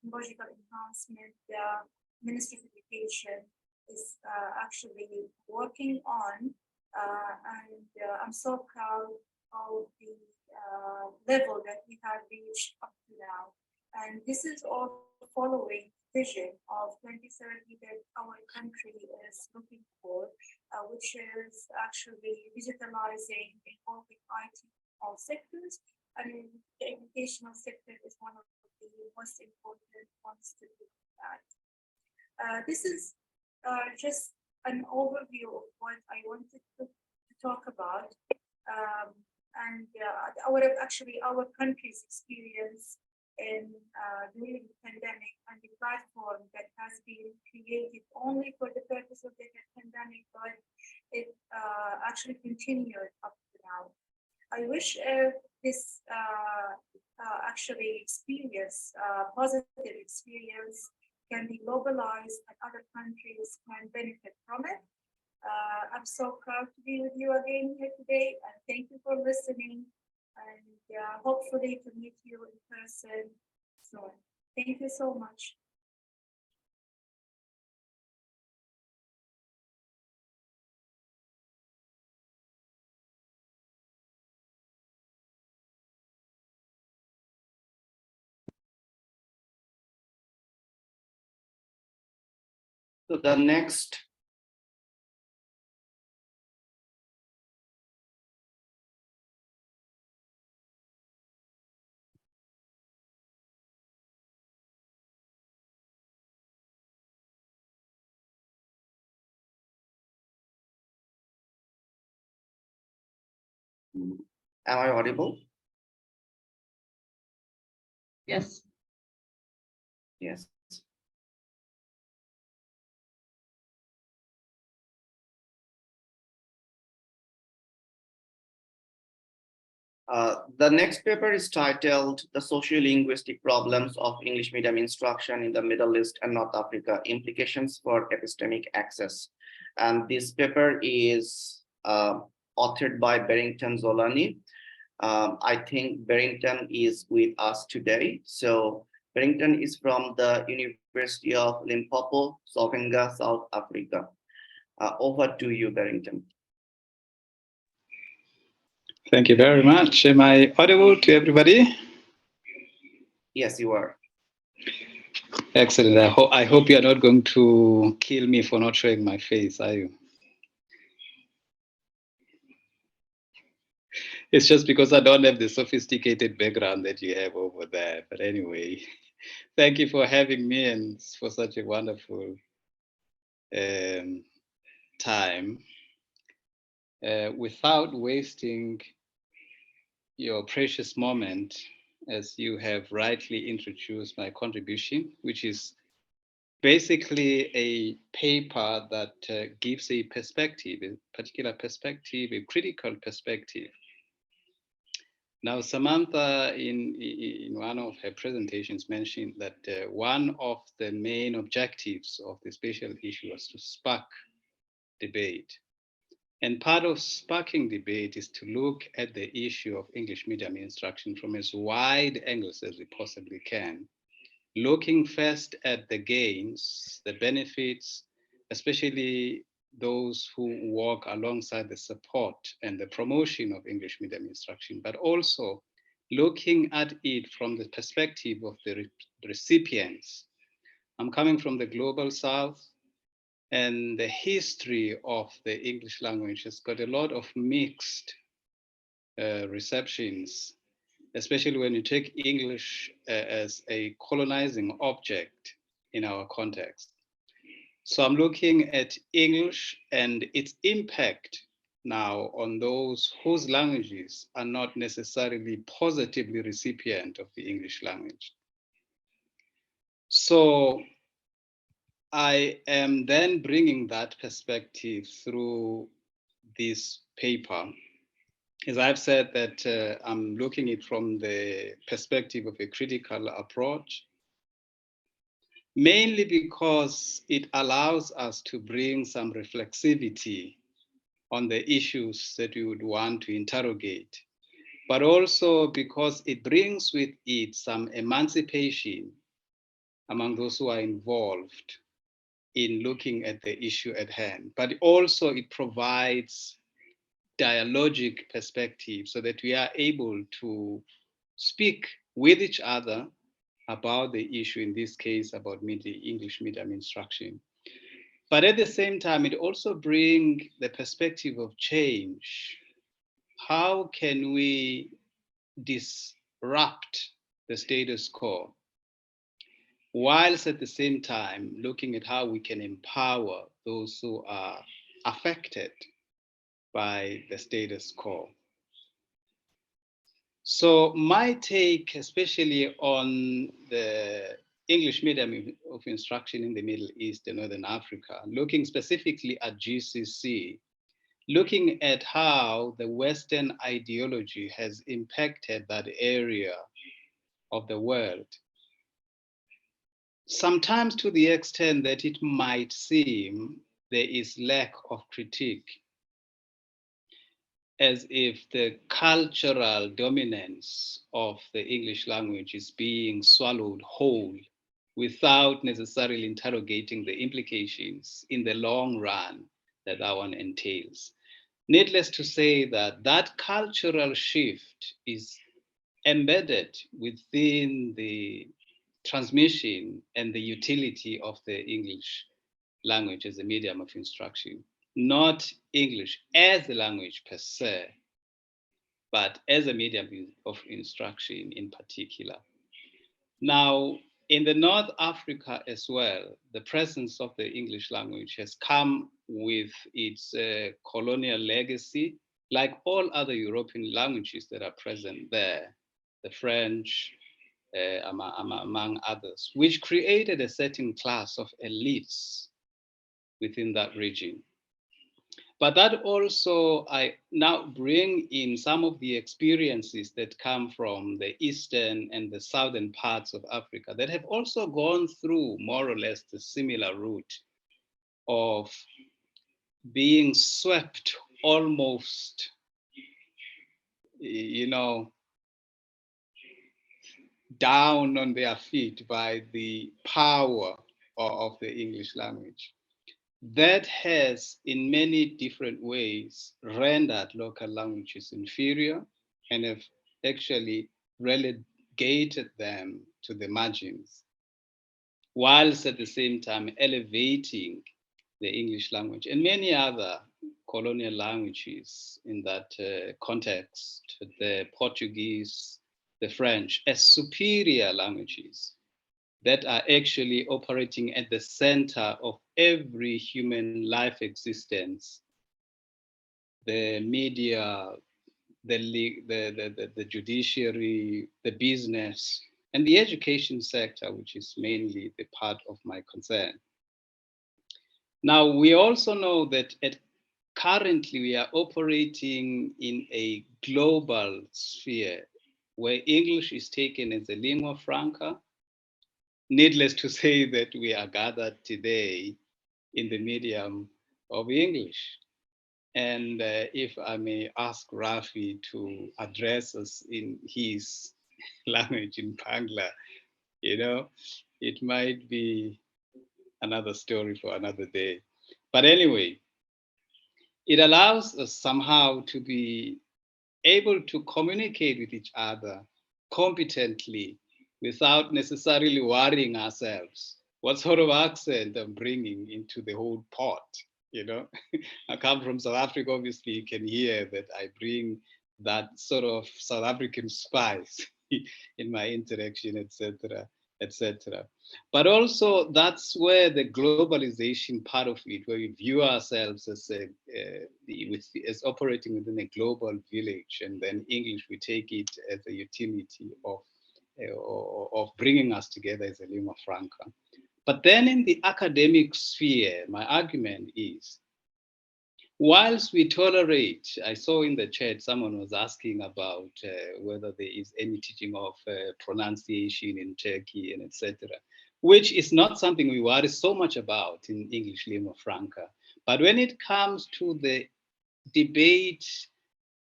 [SPEAKER 5] technological enhancement the Ministry of Education is actually working on, and I'm so proud of the level that we have reached up to now. And this is all following vision of 2030 that our country is looking for, which is actually digitalizing, involving IT in all sectors. And the educational sector is one of the most important ones to do that. This is just an overview of what I wanted to talk about, and our country's experience in during the pandemic and the platform that has been created only for the purpose of the pandemic, but it actually continued up to now. I wish this actually experience, positive experience, can be globalized and other countries can benefit from it. I'm so proud to be with you again here today, and thank you for listening, and hopefully to meet you in person soon. Thank you so much.
[SPEAKER 1] So the next Am I audible?
[SPEAKER 6] Yes.
[SPEAKER 1] Yes. The next paper is titled The Socio-Linguistic Problems of English Medium Instruction in the Middle East and North Africa, Implications for Epistemic Access. And this paper is authored by Barrington Zolani. I think Barrington is with us today. So Barrington is from the University of Limpopo, Sovanga, South Africa. Over to you, Barrington.
[SPEAKER 7] Thank you very much. Am I audible to everybody?
[SPEAKER 1] Yes, you are.
[SPEAKER 7] Excellent. I hope you are not going to kill me for not showing my face, are you? It's just because I don't have the sophisticated background that you have over there. But anyway, thank you for having me and for such a wonderful time. Without wasting your precious moment, as you have rightly introduced my contribution, which is basically a paper that gives a perspective, a particular perspective, a critical perspective. Now, Samantha, in one of her presentations, mentioned that one of the main objectives of the special issue was to spark debate. And part of sparking debate is to look at the issue of English medium instruction from as wide angles as we possibly can, looking first at the gains, the benefits, especially those who work alongside the support and the promotion of English medium instruction, but also looking at it from the perspective of the recipients. I'm coming from the global South, and the history of the English language has got a lot of mixed receptions, especially when you take English as a colonizing object in our context. So I'm looking at English and its impact now on those whose languages are not necessarily positively recipient of the English language. So I am then bringing that perspective through this paper. As I've said, that I'm looking at it from the perspective of a critical approach, mainly because it allows us to bring some reflexivity on the issues that we would want to interrogate, but also because it brings with it some emancipation among those who are involved in looking at the issue at hand. But also it provides dialogic perspective so that we are able to speak with each other about the issue, in this case, about English medium instruction. But at the same time, it also brings the perspective of change. How can we disrupt the status quo, whilst at the same time looking at how we can empower those who are affected by the status quo? So my take, especially on the English medium of instruction in the Middle East and Northern Africa, looking specifically at GCC, looking at how the Western ideology has impacted that area of the world, sometimes to the extent that it might seem there is lack of critique, as if the cultural dominance of the English language is being swallowed whole without necessarily interrogating the implications in the long run that one entails. Needless to say that that cultural shift is embedded within the transmission and the utility of the English language as a medium of instruction. Not English as a language per se, but as a medium of instruction in particular. Now, in the North Africa as well, the presence of the English language has come with its colonial legacy, like all other European languages that are present there, the French, among others, which created a certain class of elites within that region. But that also, I now bring in some of the experiences that come from the eastern and the southern parts of Africa that have also gone through more or less the similar route of being swept almost, down on their feet by the power of the English language. That has, in many different ways, rendered local languages inferior and have actually relegated them to the margins, whilst at the same time elevating the English language and many other colonial languages in that context, the Portuguese, the French, as superior languages that are actually operating at the center of every human life existence. The media, the judiciary, the business, and the education sector, which is mainly the part of my concern. Now, we also know that currently we are operating in a global sphere where English is taken as a lingua franca. Needless to say that we are gathered today in the medium of English. And if I may ask Rafi to address us in his language in Bangla, it might be another story for another day. But anyway, it allows us somehow to be able to communicate with each other competently without necessarily worrying ourselves what sort of accent I'm bringing into the whole pot. I come from South Africa, obviously you can hear that I bring that sort of South African spice in my interaction, etc., etc. But also that's where the globalization part of it, where we view ourselves as as operating within a global village, and then English, we take it as a utility of bringing us together as a lingua franca. But then in the academic sphere, my argument is, whilst we tolerate, I saw in the chat someone was asking about whether there is any teaching of pronunciation in Turkey and etc., which is not something we worry so much about in English lingua franca. But when it comes to the debate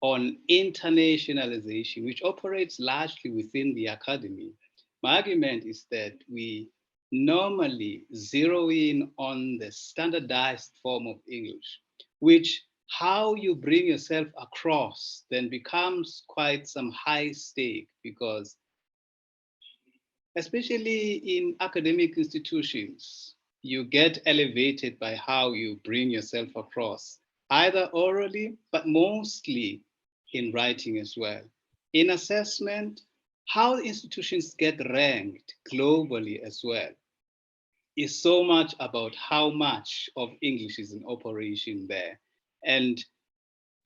[SPEAKER 7] on internationalization, which operates largely within the academy, my argument is that we normally zero in on the standardized form of English, which how you bring yourself across then becomes quite some high stake, because especially in academic institutions, you get elevated by how you bring yourself across, either orally, but mostly in writing as well. In assessment, how institutions get ranked globally as well is so much about how much of English is in operation there, and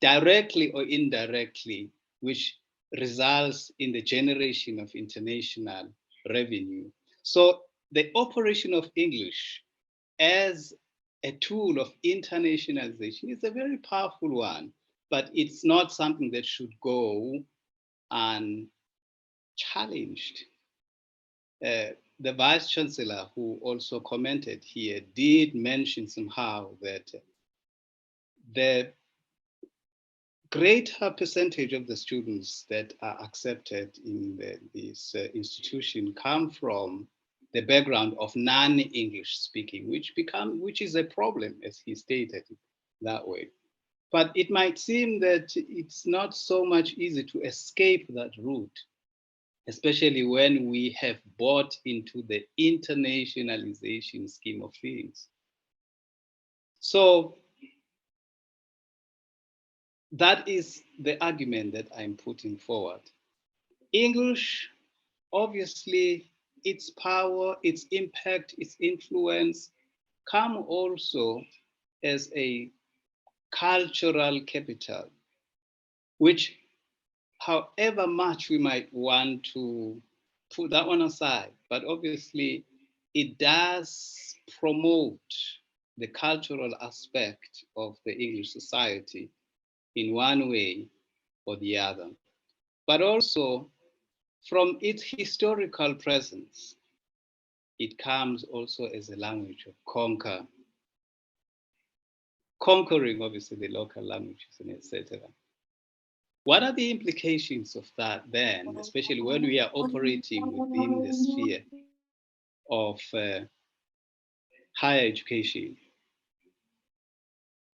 [SPEAKER 7] directly or indirectly, which results in the generation of international revenue. So the operation of English as a tool of internationalization is a very powerful one, but it's not something that should go unchallenged. The Vice Chancellor, who also commented here, did mention somehow that the greater percentage of the students that are accepted in this institution come from the background of non-English speaking, which is a problem, as he stated that way. But it might seem that it's not so much easy to escape that route, especially when we have bought into the internationalization scheme of things. So that is the argument that I'm putting forward. English, obviously, its power, its impact, its influence come also as a cultural capital which however much we might want to put that one aside, but obviously it does promote the cultural aspect of the English society in one way or the other. But also from its historical presence, it comes also as a language of conquering obviously the local languages and etc. What are the implications of that then, especially when we are operating within the sphere of higher education?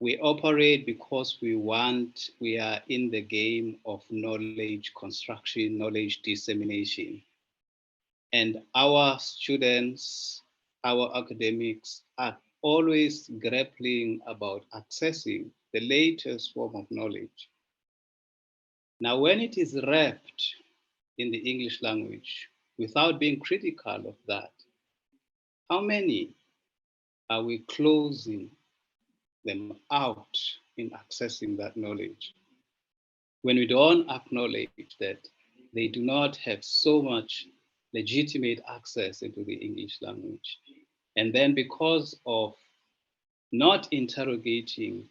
[SPEAKER 7] We operate because we are in the game of knowledge construction, knowledge dissemination. And our students, our academics are always grappling about accessing the latest form of knowledge. Now, when it is wrapped in the English language, without being critical of that, how many are we closing them out in accessing that knowledge when we don't acknowledge that they do not have so much legitimate access into the English language? And then because of not interrogating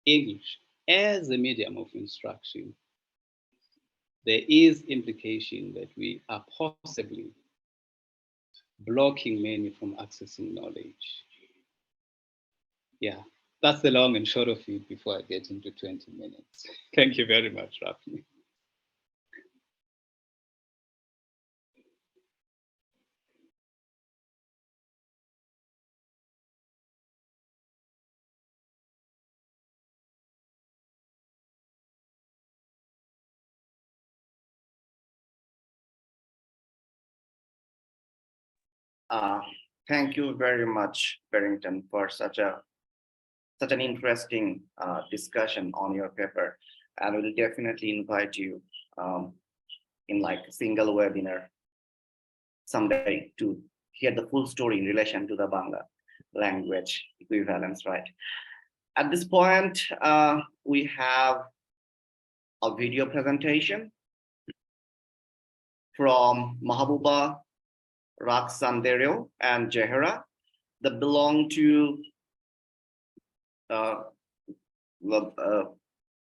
[SPEAKER 7] English as a medium of instruction, there is implication that we are possibly blocking many from accessing knowledge. Yeah, that's the long and short of it before I get into 20 minutes. Thank you very much, Rafi.
[SPEAKER 1] Thank you very much, Barrington, for such an interesting discussion on your paper. And we'll definitely invite you in like a single webinar someday to hear the full story in relation to the Bangla language equivalence, right? At this point, we have a video presentation from Mahabuba, Raksandero, and Jehera that belong to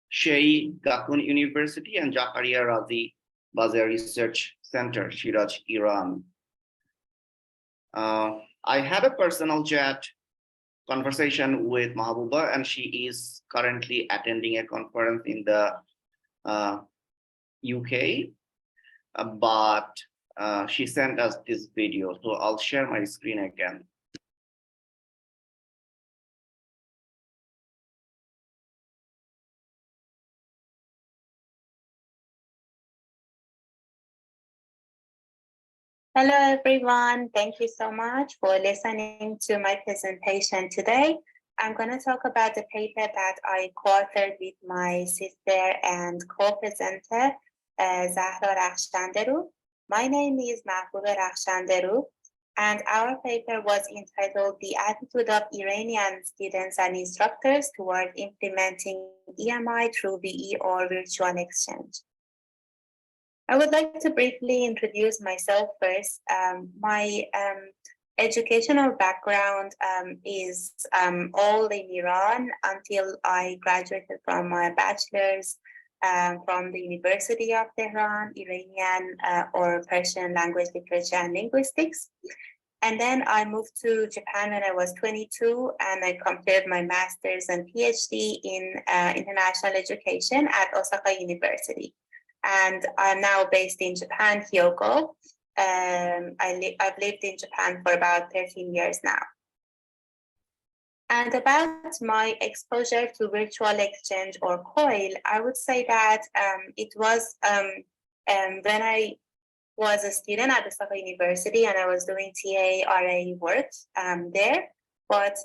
[SPEAKER 1] Shei Gakun University and Zakaria Razi Bazar Research Center, Shiraj, Iran. I had a personal chat conversation with Mahabuba, and she is currently attending a conference in the UK, but she sent us this video, so I'll share my screen again.
[SPEAKER 6] Hello, everyone. Thank you so much for listening to my presentation today. I'm going to talk about the paper that I co-authored with my sister and co-presenter, Zahra Rakhshandaru. My name is Mahbub Rakhshandaru, and our paper was entitled The Attitude of Iranian Students and Instructors Toward Implementing EMI through VE or Virtual Exchange. I would like to briefly introduce myself first. My educational background is all in Iran until I graduated from my bachelor's from the University of Tehran, Iranian or Persian language, literature, and linguistics. And then I moved to Japan when I was 22, and I completed my master's and PhD in international education at Osaka University. And I'm now based in Japan, Hyogo. I've lived in Japan for about 13 years now. And about my exposure to virtual exchange or COIL, I would say that it was when I was a student at Osaka University and I was doing TA RA work there. But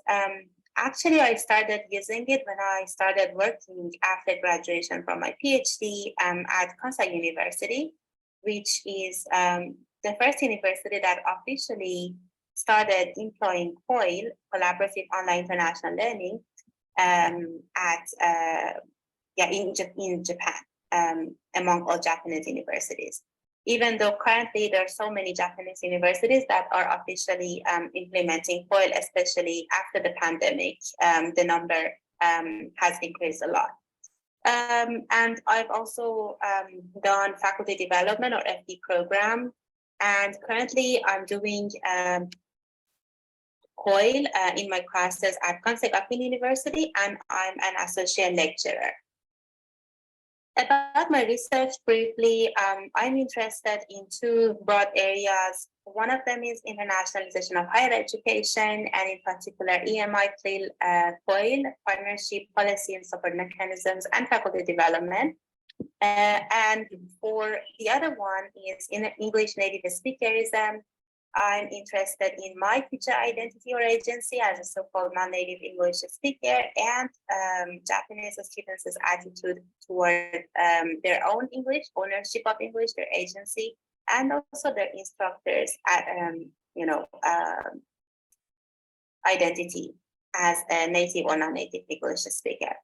[SPEAKER 6] actually, I started using it when I started working after graduation from my PhD at Kansai University, which is the first university that officially started employing COIL, Collaborative Online International Learning, in Japan. among all Japanese universities. Even though currently there are so many Japanese universities that are officially implementing COIL, especially after the pandemic, the number has increased a lot. And I've also done faculty development or FD program, and currently I'm doing COIL in my classes at Kansai Gakuin University, and I'm an associate lecturer. About my research briefly, I'm interested in two broad areas. One of them is internationalization of higher education, and in particular EMI, COIL, partnership, policy and support mechanisms, and faculty development. And for the other one is in English native speakerism. I'm interested in my future identity or agency as a so-called non-native English speaker, and Japanese students' attitude toward their own English, ownership of English, their agency, and also their instructors at identity as a native or non-native English speaker.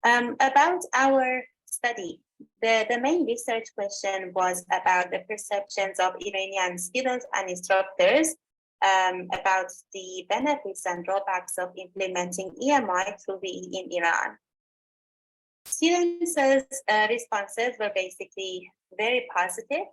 [SPEAKER 6] About our study, the main research question was about the perceptions of Iranian students and instructors about the benefits and drawbacks of implementing EMI through VE in Iran. Students' responses were basically very positive.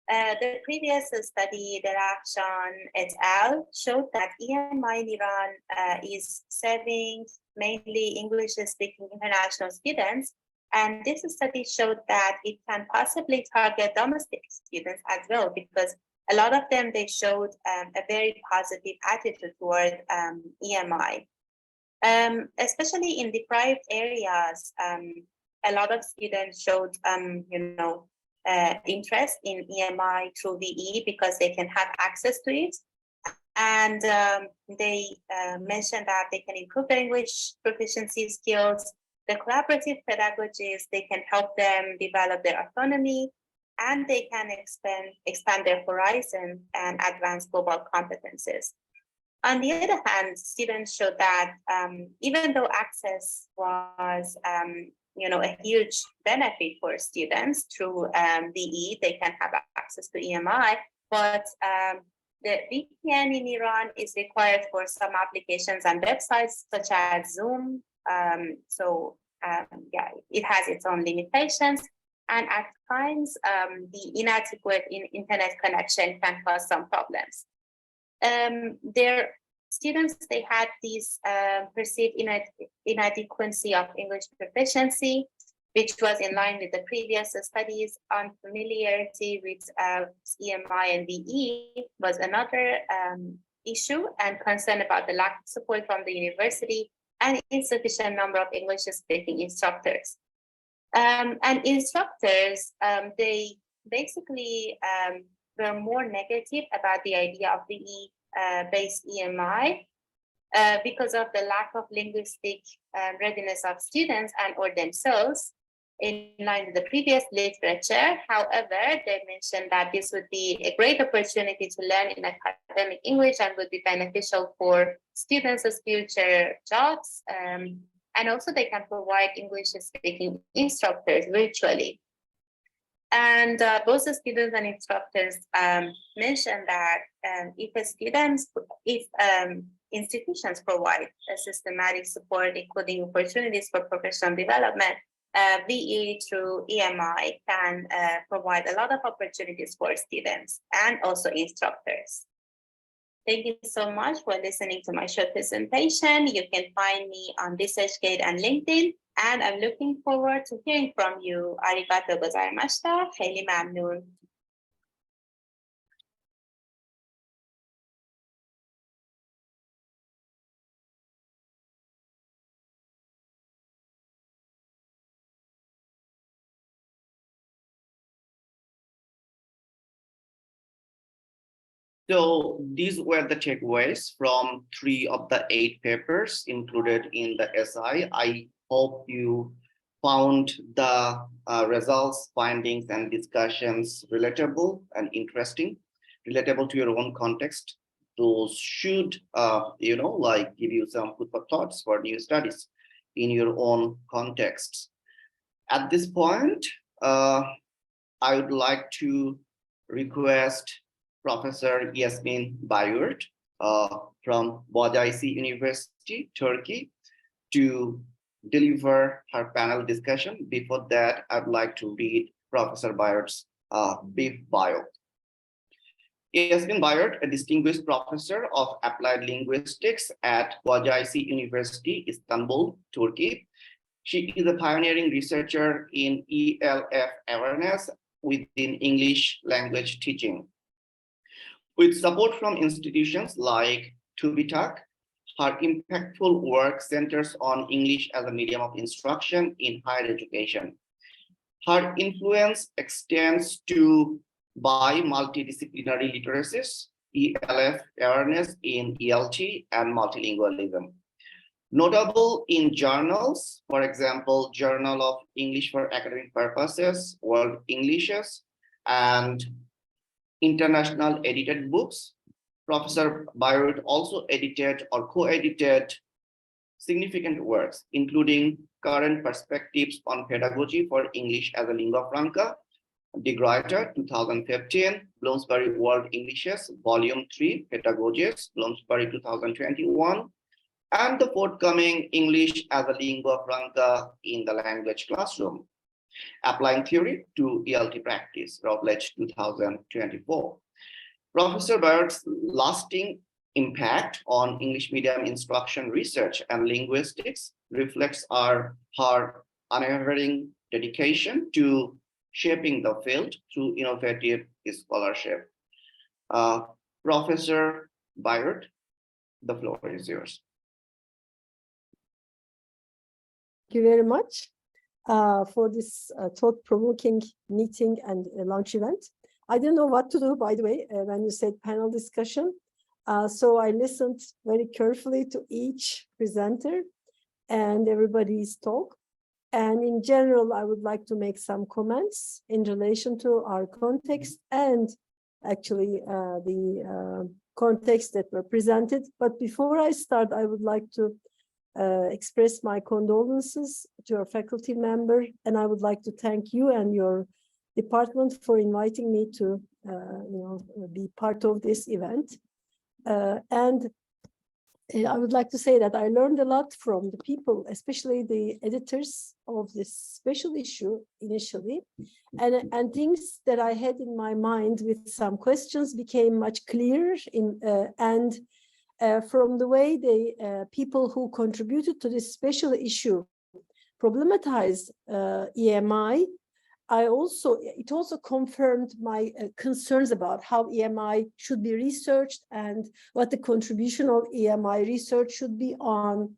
[SPEAKER 6] The previous study, the Rafi et al., showed that EMI in Iran is serving mainly English-speaking international students, and this study showed that it can possibly target domestic students as well, because a lot of them, they showed a very positive attitude toward EMI. Especially in deprived areas, a lot of students showed, interest in EMI through VE because they can have access to it. And they mentioned that they can improve their English proficiency skills. The collaborative pedagogies, they can help them develop their autonomy, and they can expand their horizon and advance global competences. On the other hand, students showed that even though access was a huge benefit for students through VE, they can have access to EMI, but the VPN in Iran is required for some applications and websites such as Zoom. It has its own limitations, and at times the inadequate internet connection can cause some problems. Their students, they had this perceived inadequacy of English proficiency, which was in line with the previous studies. Unfamiliarity with EMI and VE was another issue, and concern about the lack of support from the university and insufficient number of English-speaking instructors. And instructors, they basically were more negative about the idea of VE-based EMI because of the lack of linguistic readiness of students and or themselves, in line with the previous literature. However, they mentioned that this would be a great opportunity to learn in academic English and would be beneficial for students' future jobs. And also they can provide English-speaking instructors virtually. And both the students and instructors mentioned that if institutions provide a systematic support, including opportunities for professional development, VE through EMI can provide a lot of opportunities for students and also instructors. Thank you so much for listening to my short presentation. You can find me on ResearchGate and LinkedIn, and I'm looking forward to hearing from you. Arigatou gozaimashita. Kheli mamnoon.
[SPEAKER 1] So these were the takeaways from 3 of the 8 papers included in the SI. I hope you found the results, findings, and discussions relatable and interesting, relatable to your own context. Those should, give you some food for thoughts for new studies in your own contexts. At this point, I would like to request Professor Yasemin Bayyurt from Boaziçi University, Turkey, to deliver her panel discussion. Before that, I'd like to read Professor Bayyurt's brief bio. Yasemin Bayyurt, a distinguished professor of applied linguistics at Boaziçi University, Istanbul, Turkey. She is a pioneering researcher in ELF awareness within English language teaching. With support from institutions like TÜBİTAK, her impactful work centers on English as a medium of instruction in higher education. Her influence extends to multidisciplinary literacies, ELF awareness in ELT, and multilingualism. Notable in journals, for example, Journal of English for Academic Purposes, World Englishes, and international edited books. Professor Bayyurt also edited or co-edited significant works, including Current Perspectives on Pedagogy for English as a Lingua Franca, De Gruyter, 2015, Bloomsbury World Englishes, Volume 3, Pedagogies, Bloomsbury 2021, and the forthcoming English as a Lingua Franca in the Language Classroom, Applying Theory to ELT Practice, Routledge 2024. Professor Bayyrt's lasting impact on English medium instruction research and linguistics reflects her unwavering dedication to shaping the field through innovative scholarship. Professor Bayyurt, the floor is yours.
[SPEAKER 8] Thank you very much for this thought-provoking meeting and launch event. I didn't know what to do, by the way, when you said panel discussion. So I listened very carefully to each presenter and everybody's talk. And in general, I would like to make some comments in relation to our context and actually the context that were presented. But before I start, I would like to express my condolences to your faculty member, and I would like to thank you and your department for inviting me to be part of this event. And I would like to say that I learned a lot from the people, especially the editors of this special issue initially, and things that I had in my mind with some questions became much clearer from the way the people who contributed to this special issue problematized EMI. It also confirmed my concerns about how EMI should be researched and what the contribution of EMI research should be on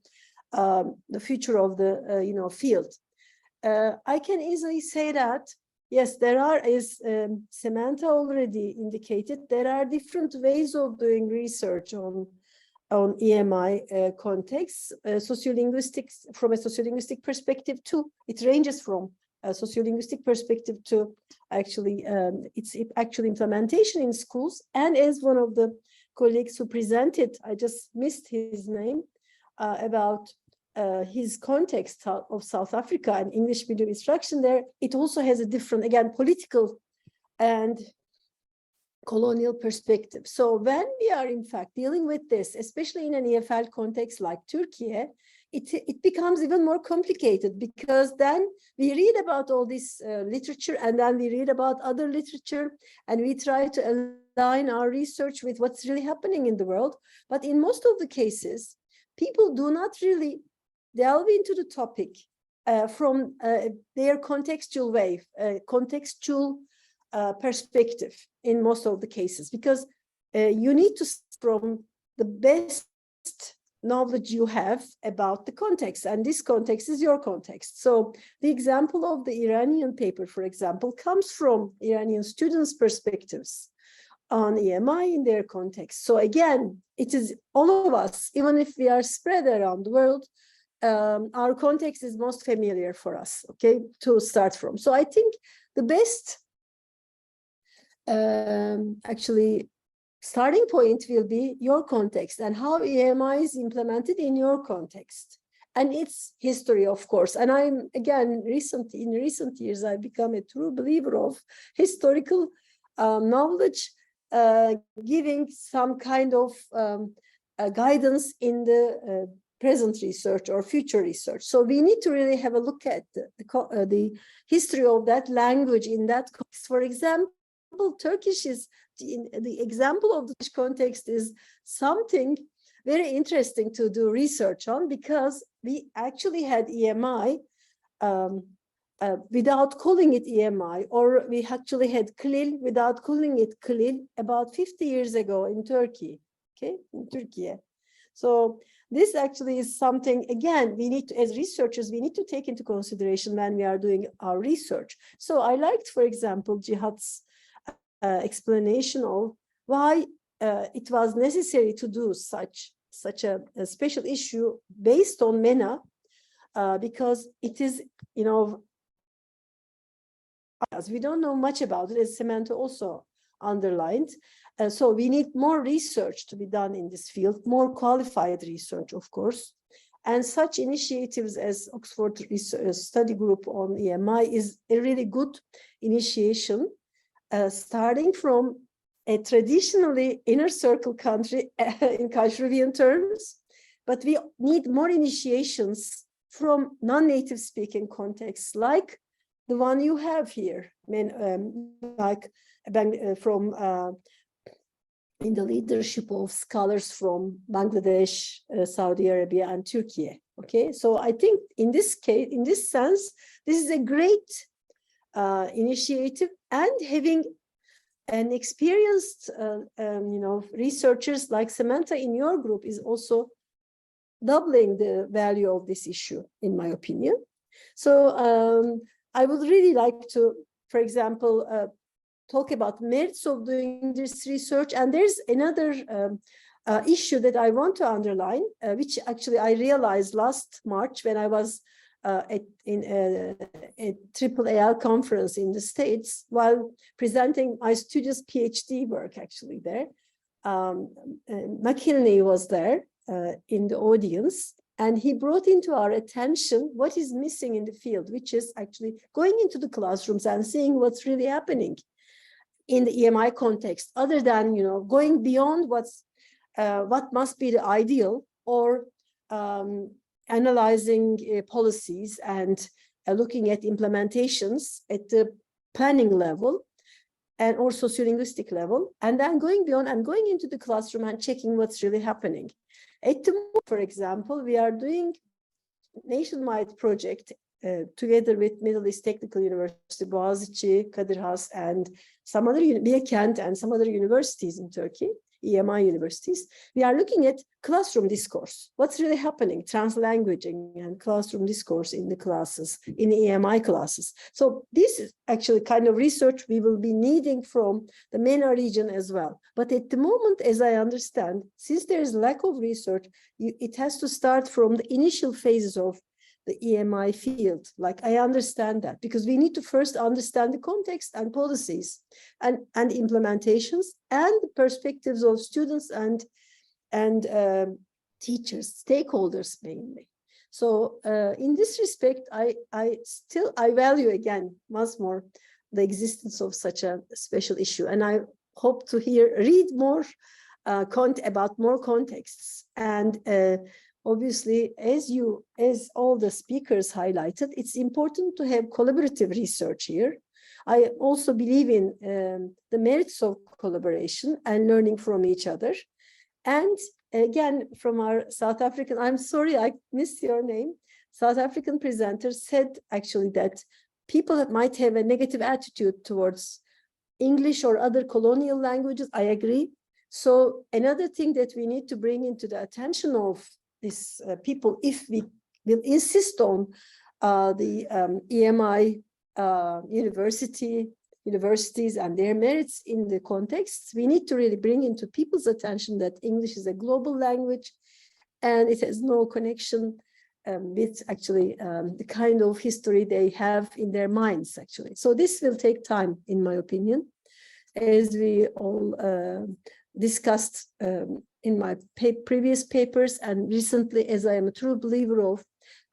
[SPEAKER 8] the future of the field. I can easily say that yes, there are, as Samantha already indicated, there are different ways of doing research on EMI contexts. Sociolinguistics, from a sociolinguistic perspective too, it ranges from a sociolinguistic perspective to actually its actual implementation in schools. And as one of the colleagues who presented, I just missed his name, about his context of South Africa and English medium instruction there, it also has a different, again, political and colonial perspective. So when we are in fact dealing with this, especially in an EFL context like Turkey, it becomes even more complicated, because then we read about all this literature, and then we read about other literature, and we try to align our research with what's really happening in the world. But in most of the cases, people do not really delve into the topic from their contextual way, contextual perspective in most of the cases, because you need to start from the best knowledge you have about the context, and this context is your context. So the example of the Iranian paper, for example, comes from Iranian students' perspectives on EMI in their context. So again, it is all of us, even if we are spread around the world, our context is most familiar for us, okay, to start from. So I think the best actually starting point will be your context and how EMI is implemented in your context. and its history, of course. And I'm, again, in recent years, I've become a true believer of historical knowledge, giving some kind of guidance in the present research or future research. So we need to really have a look at the history of that language in that context. For example, Turkish is, the example of the Turkish context is something very interesting to do research on, because we actually had EMI without calling it EMI, or we actually had CLIL without calling it CLIL about 50 years ago in Turkey, okay, in Turkey. So this actually is something, again, we need to, as researchers, we need to take into consideration when we are doing our research. So I liked, for example, Cihat's explanation of why it was necessary to do such a special issue based on MENA, because it is, you know, as we don't know much about it, as Samantha also underlined. So we need more research to be done in this field, more qualified research, of course. And such initiatives as Oxford Research Study Group on EMI is a really good initiation, starting from a traditionally inner circle country in Kashrivian terms, but we need more initiations from non-native speaking contexts, like the one you have here, like from in the leadership of scholars from Bangladesh, Saudi Arabia, and Turkey. Okay, so I think in this case, in this sense, this is a great initiative, and having an experienced, you know, researchers like Samantha in your group is also doubling the value of this issue, in my opinion. So I would really like to, for example, talk about merits of doing this research. And there's another issue that I want to underline, which actually I realized last March when I was in a AAAL conference in the States while presenting my students' PhD work actually there. McKinley was there in the audience, and he brought into our attention what is missing in the field, which is actually going into the classrooms and seeing what's really happening in the EMI context, other than, you know, going beyond what must be the ideal, or analyzing policies and looking at implementations at the planning level and or sociolinguistic level, and then going beyond and going into the classroom and checking what's really happening. At the moment, for example, we are doing nationwide project together with Middle East Technical University, Boaziçi, Kadir Has, and some other, Bayyurt and some other universities in Turkey, EMI universities. We are looking at classroom discourse. What's really happening? Translanguaging and classroom discourse in the classes, in the EMI classes. So this is actually kind of research we will be needing from the MENA region as well. But at the moment, as I understand, since there is lack of research, it has to start from the initial phases of the EMI field. Like, I understand that, because we need to first understand the context and policies and implementations and the perspectives of students and teachers, stakeholders mainly. So in this respect, I value again once more the existence of such a special issue, and I hope to read more about more contexts. And obviously, as all the speakers highlighted, it's important to have collaborative research here. I also believe in the merits of collaboration and learning from each other. And again, from our South African, I'm sorry, I missed your name, South African presenter said actually that people that might have a negative attitude towards English or other colonial languages. I agree. So another thing that we need to bring into the attention of these people, if we will insist on the EMI universities and their merits in the context, we need to really bring into people's attention that English is a global language and it has no connection with actually the kind of history they have in their minds actually. So this will take time, in my opinion, as we all discussed in my previous papers, and recently, as I am a true believer of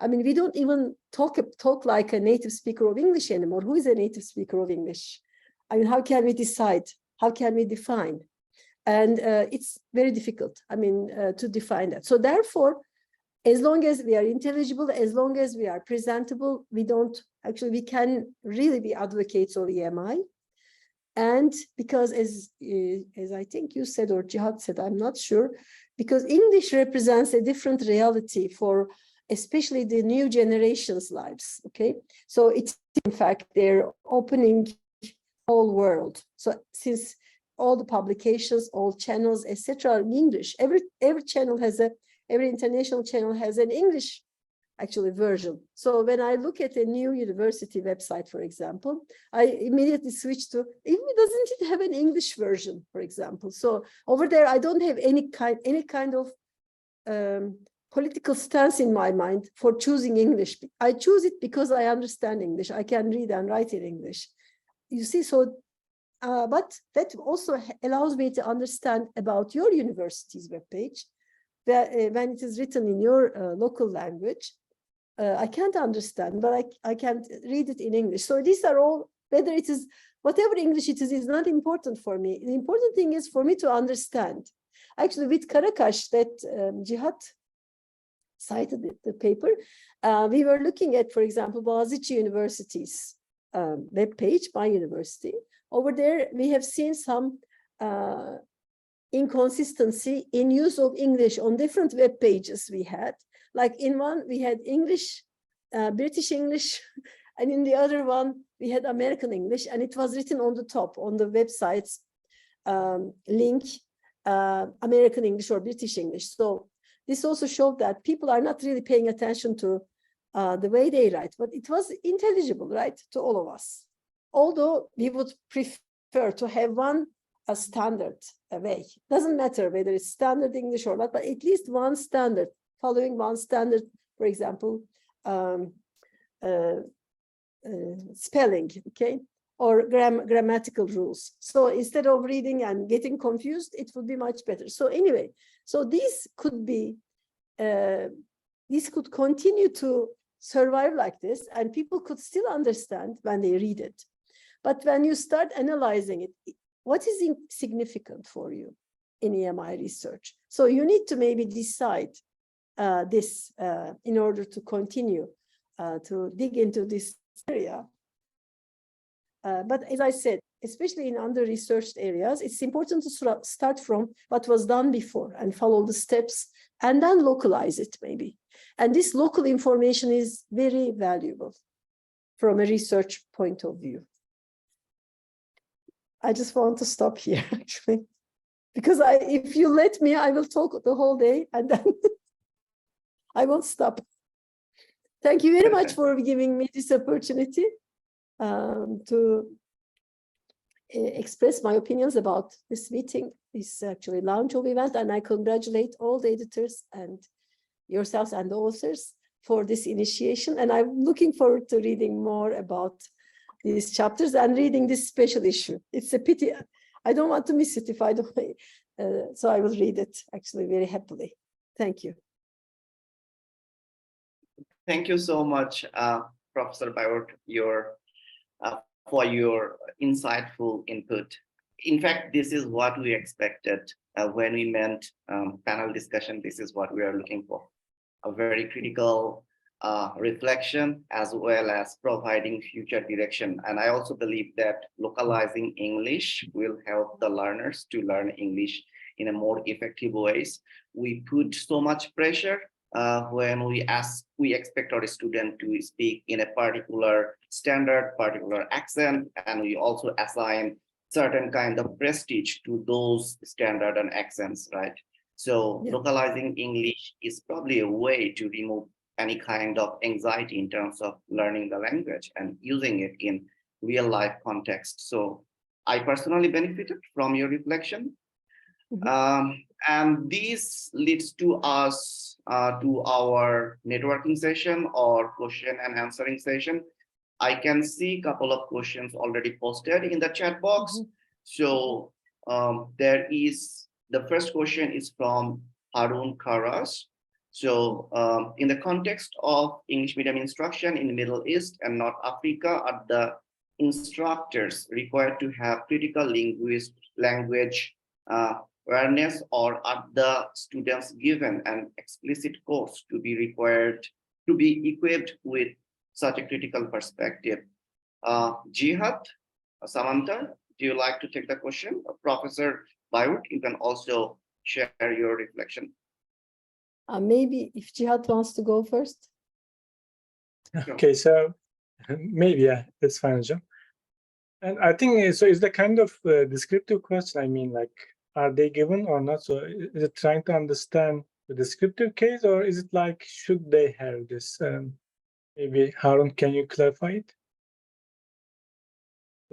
[SPEAKER 8] I mean, we don't even talk like a native speaker of English anymore. Who is a native speaker of English? I mean, how can we decide? How can we define? And it's very difficult, I mean, to define that. So therefore, as long as we are intelligible, as long as we are presentable, we can really be advocates of EMI. And because as I think you said, or Cihat said, I'm not sure, because English represents a different reality for especially the new generation's lives, okay? So it's, in fact, they're opening whole world. So since all the publications, all channels, etc., are in English, every channel has every international channel has an English actually version. So when I look at a new university website, for example, I immediately switch to, doesn't it have an English version, for example? So over there, I don't have any kind of political stance in my mind for choosing English. I choose it because I understand English. I can read and write in English. You see, so, but that also allows me to understand about your university's webpage, that when it is written in your local language, I can't understand, but I can read it in English. So these are all, whether it is, whatever English it is not important for me. The important thing is for me to understand. Actually, with Karakash, that Cihat cited the paper, we were looking at, for example, Boaziçi University's web page, my university. Over there, we have seen some inconsistency in use of English on different web pages we had. Like in one, we had English, British English, and in the other one, we had American English, and it was written on the top, on the website's link, American English or British English. So this also showed that people are not really paying attention to the way they write, but it was intelligible, right, to all of us. Although we would prefer to have a standard way. Doesn't matter whether it's standard English or not, but at least one standard, following one standard, for example, spelling, okay, or grammatical rules. So instead of reading and getting confused, it would be much better. So anyway, so these could be, these could continue to survive like this, and people could still understand when they read it. But when you start analyzing it, what is significant for you in EMI research? So you need to maybe decide this in order to continue to dig into this area. But as I said, especially in under-researched areas, it's important to start from what was done before and follow the steps and then localize it maybe. And this local information is very valuable from a research point of view. I just want to stop here actually, because if you let me, I will talk the whole day and then I won't stop. Thank you very much for giving me this opportunity to express my opinions about this meeting, this actually launch of event, and I congratulate all the editors and yourselves and the authors for this initiation. And I'm looking forward to reading more about these chapters and reading this special issue. It's a pity. I don't want to miss it if I don't. So I will read it actually very happily. Thank you.
[SPEAKER 1] Thank you so much, Professor Bayyurt, for your insightful input. In fact, this is what we expected when we meant panel discussion. This is what we are looking for. A very critical reflection, as well as providing future direction. And I also believe that localizing English will help the learners to learn English in a more effective ways. We put so much pressure when we expect our student to speak in a particular standard, particular accent, and we also assign certain kind of prestige to those standard and accents, right? So yeah, localizing English is probably a way to remove any kind of anxiety in terms of learning the language and using it in real life context. So I personally benefited from your reflection. Mm-hmm. And this leads to us to our networking session or question and answering session. I can see a couple of questions already posted in the chat box. Mm-hmm. So there is, the first question is from Harun Karas. So in the context of English medium instruction in the Middle East and North Africa, are the instructors required to have critical language awareness, or are the students given an explicit course to be required to be equipped with such a critical perspective? Cihat, Samantha, do you like to take the question? Professor Bayyurt, you can also share your reflection.
[SPEAKER 8] Maybe if Cihat wants to go first.
[SPEAKER 3] Okay, so maybe, yeah, that's fine, Hocam. And I think, so is the kind of descriptive question, I mean, like, are they given or not? So is it trying to understand the descriptive case, or is it like, should they have this? Maybe, Harun, can you clarify it?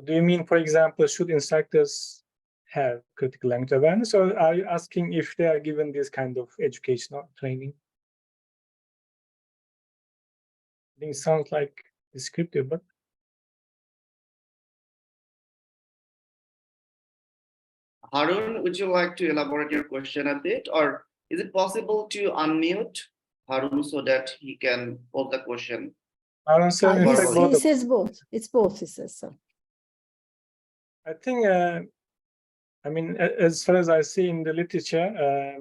[SPEAKER 3] Do you mean, for example, should instructors have critical language awareness, or are you asking if they are given this kind of educational training? I think it sounds like descriptive, but
[SPEAKER 1] Harun, would you like to elaborate your question a bit, or is it possible to unmute Harun so that he can pose the question?
[SPEAKER 3] Harun said, in fact,
[SPEAKER 8] He says both. It's both, he says so.
[SPEAKER 3] I think, I mean, as far as I see in the literature,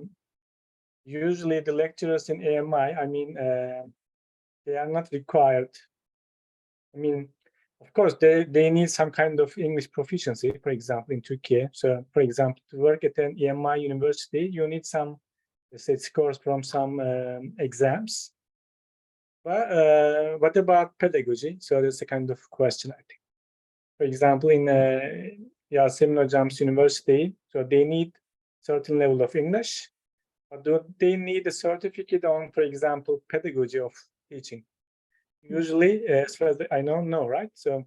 [SPEAKER 3] usually the lecturers in AMI, I mean, they are not required. I mean, of course, they need some kind of English proficiency, for example, in Turkey. So, for example, to work at an EMI university, you need some, let's say, scores from some exams. But what about pedagogy? So that's a kind of question, I think. For example, in Yasemin Hocam's university, so they need certain level of English, but do they need a certificate on, for example, pedagogy of teaching? Usually, as far as I know, no, right? So,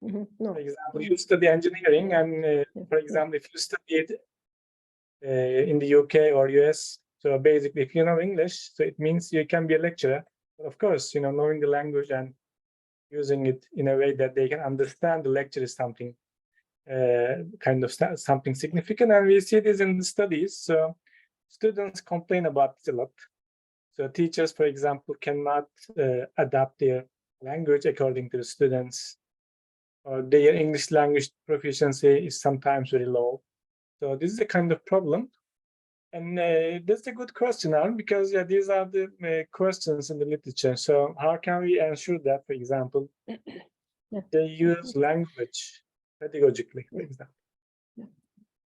[SPEAKER 8] No.
[SPEAKER 3] for example, you study engineering, and for example, if you studied in the UK or US, so basically, if you know English, so it means you can be a lecturer. But of course, you know, knowing the language and using it in a way that they can understand the lecture is something kind of something significant, and we see this in the studies. So students complain about it a lot. So teachers, for example, cannot adapt their language according to the students, or their English language proficiency is sometimes very low. So this is a kind of problem. And that's a good question, Aaron, because yeah, these are the questions in the literature. So how can we ensure that, for example, they use language pedagogically, for example?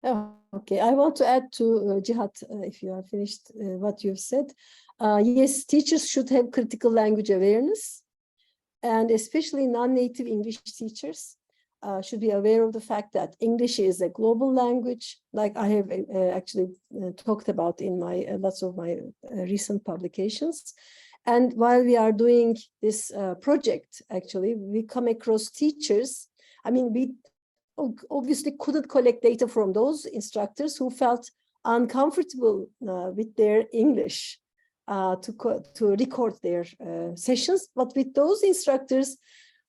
[SPEAKER 8] Oh, okay, I want to add to Cihat, if you are finished what you've said. Yes, teachers should have critical language awareness, and especially non-native English teachers should be aware of the fact that English is a global language, like I have actually talked about in my lots of my recent publications. And while we are doing this project, actually, we come across teachers. I mean, we obviously couldn't collect data from those instructors who felt uncomfortable with their English to record their sessions, but with those instructors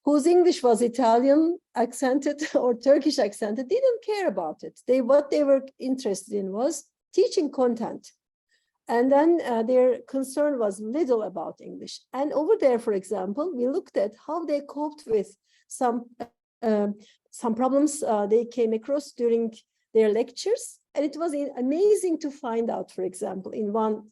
[SPEAKER 8] whose English was Italian accented or Turkish accented, they didn't care about it. What they were interested in was teaching content. And then their concern was little about English. And over there, for example, we looked at how they coped with some problems they came across during their lectures. And it was amazing to find out, for example, in one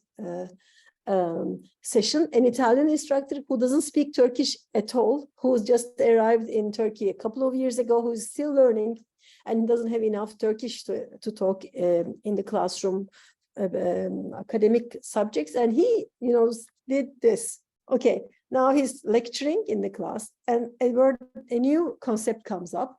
[SPEAKER 8] session, an Italian instructor who doesn't speak Turkish at all, who's just arrived in Turkey a couple of years ago, who's still learning and doesn't have enough Turkish to talk in the classroom, academic subjects. And he, did this. Okay, now he's lecturing in the class, and a new concept comes up.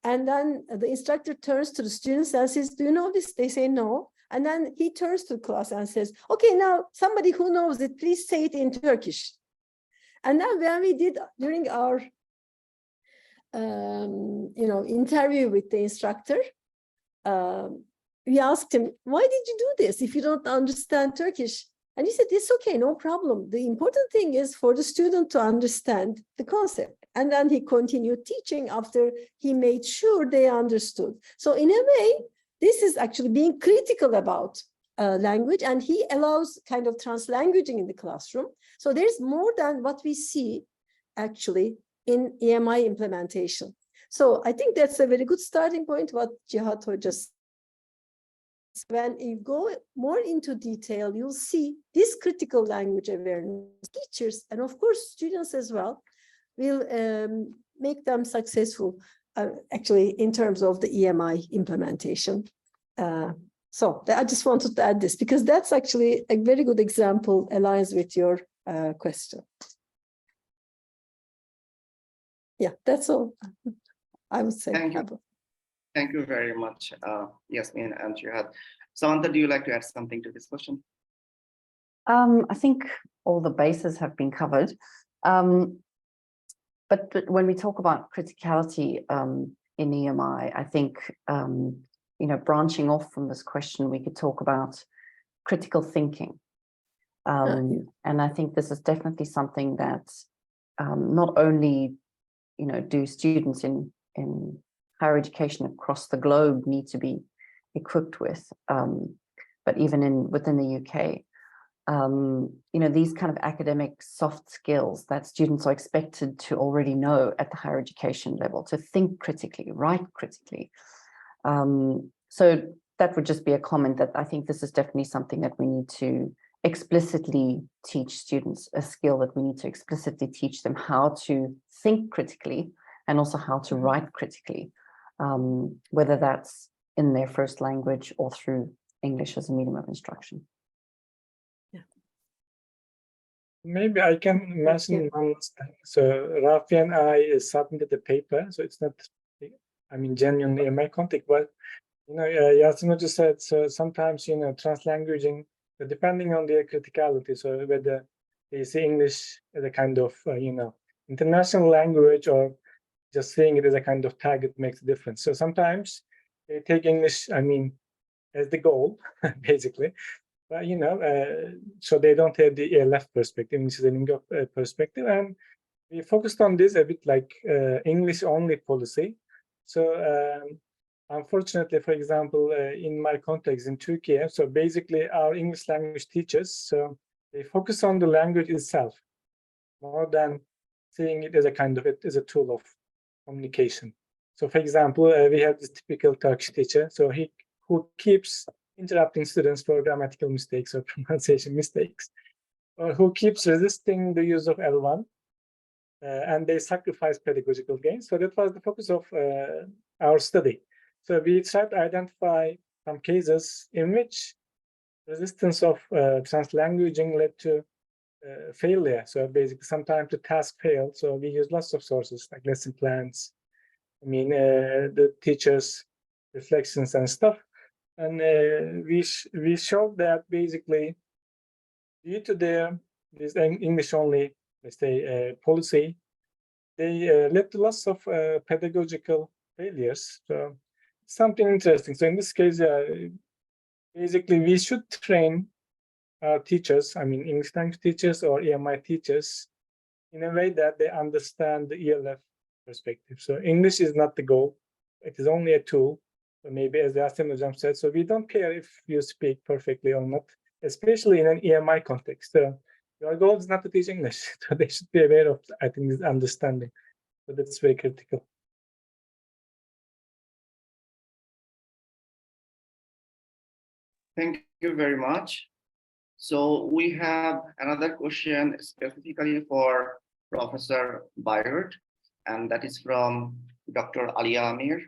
[SPEAKER 8] And then the instructor turns to the students and says, "Do you know this?" They say no. And then he turns to the class and says, "Okay, now somebody who knows it, please say it in Turkish." And then when we did during our, interview with the instructor, we asked him, "Why did you do this if you don't understand Turkish?" And he said, "It's okay, no problem. The important thing is for the student to understand the concept." And then he continued teaching after he made sure they understood. So in a way, this is actually being critical about language, and he allows kind of translanguaging in the classroom. So there's more than what we see actually in EMI implementation. So I think that's a very good starting point, what Cihat just. When you go more into detail, you'll see this critical language awareness. Teachers, and of course students as well, will make them successful actually in terms of the EMI implementation. So I just wanted to add this because that's actually a very good example, aligns with your question. Yeah, that's all I would say.
[SPEAKER 1] Thank you. Thank you very much, Yasemin and Cihat. Samantha, do you like to add something to this question?
[SPEAKER 4] I think all the bases have been covered. But when we talk about criticality in EMI, I think, you know, branching off from this question, we could talk about critical thinking. And I think this is definitely something that not only, you know, do students in higher education across the globe need to be equipped with, but even within the UK, you know, these kind of academic soft skills that students are expected to already know at the higher education level, to think critically, write critically. So that would just be a comment that I think this is definitely something that we need to explicitly teach students, a skill that we need to explicitly teach them how to think critically and also how to write critically, whether that's in their first language or through English as a medium of instruction.
[SPEAKER 3] Maybe I can mention one last thing. So Rafi and I submitted the paper, so it's not, I mean, genuinely in my context, but you know, Yasemin just said, so sometimes, you know, translanguaging, depending on their criticality, so whether they see English as a kind of, you know, international language or just seeing it as a kind of target makes a difference. So sometimes they take English, I mean, as the goal, basically. But, you know, so they don't have the ELF perspective, English learning perspective. And we focused on this a bit like English-only policy. So unfortunately, for example, in my context in Turkey, so basically our English language teachers, so they focus on the language itself more than seeing it as a kind of, it as a tool of communication. So for example, we have this typical Turkish teacher, so who keeps interrupting students for grammatical mistakes or pronunciation mistakes, or who keeps resisting the use of L1, and they sacrifice pedagogical gains. So that was the focus of our study. So we tried to identify some cases in which resistance of translanguaging led to failure. So basically, sometimes the task failed. So we use lots of sources like lesson plans, I mean, the teachers' reflections and stuff. And we showed that basically, due to this English-only, let's say, policy, they led to lots of pedagogical failures. So something interesting. So in this case, basically, we should train our teachers, I mean, English language teachers or EMI teachers, in a way that they understand the ELF perspective. So English is not the goal. It is only a tool. So maybe as Yasemin said, so we don't care if you speak perfectly or not, especially in an EMI context. So your goal is not to teach English. So they should be aware of, I think, this understanding. So that's very critical.
[SPEAKER 1] Thank you very much. So we have another question specifically for Professor Bayyurt, and that is from Dr. Aliyamir.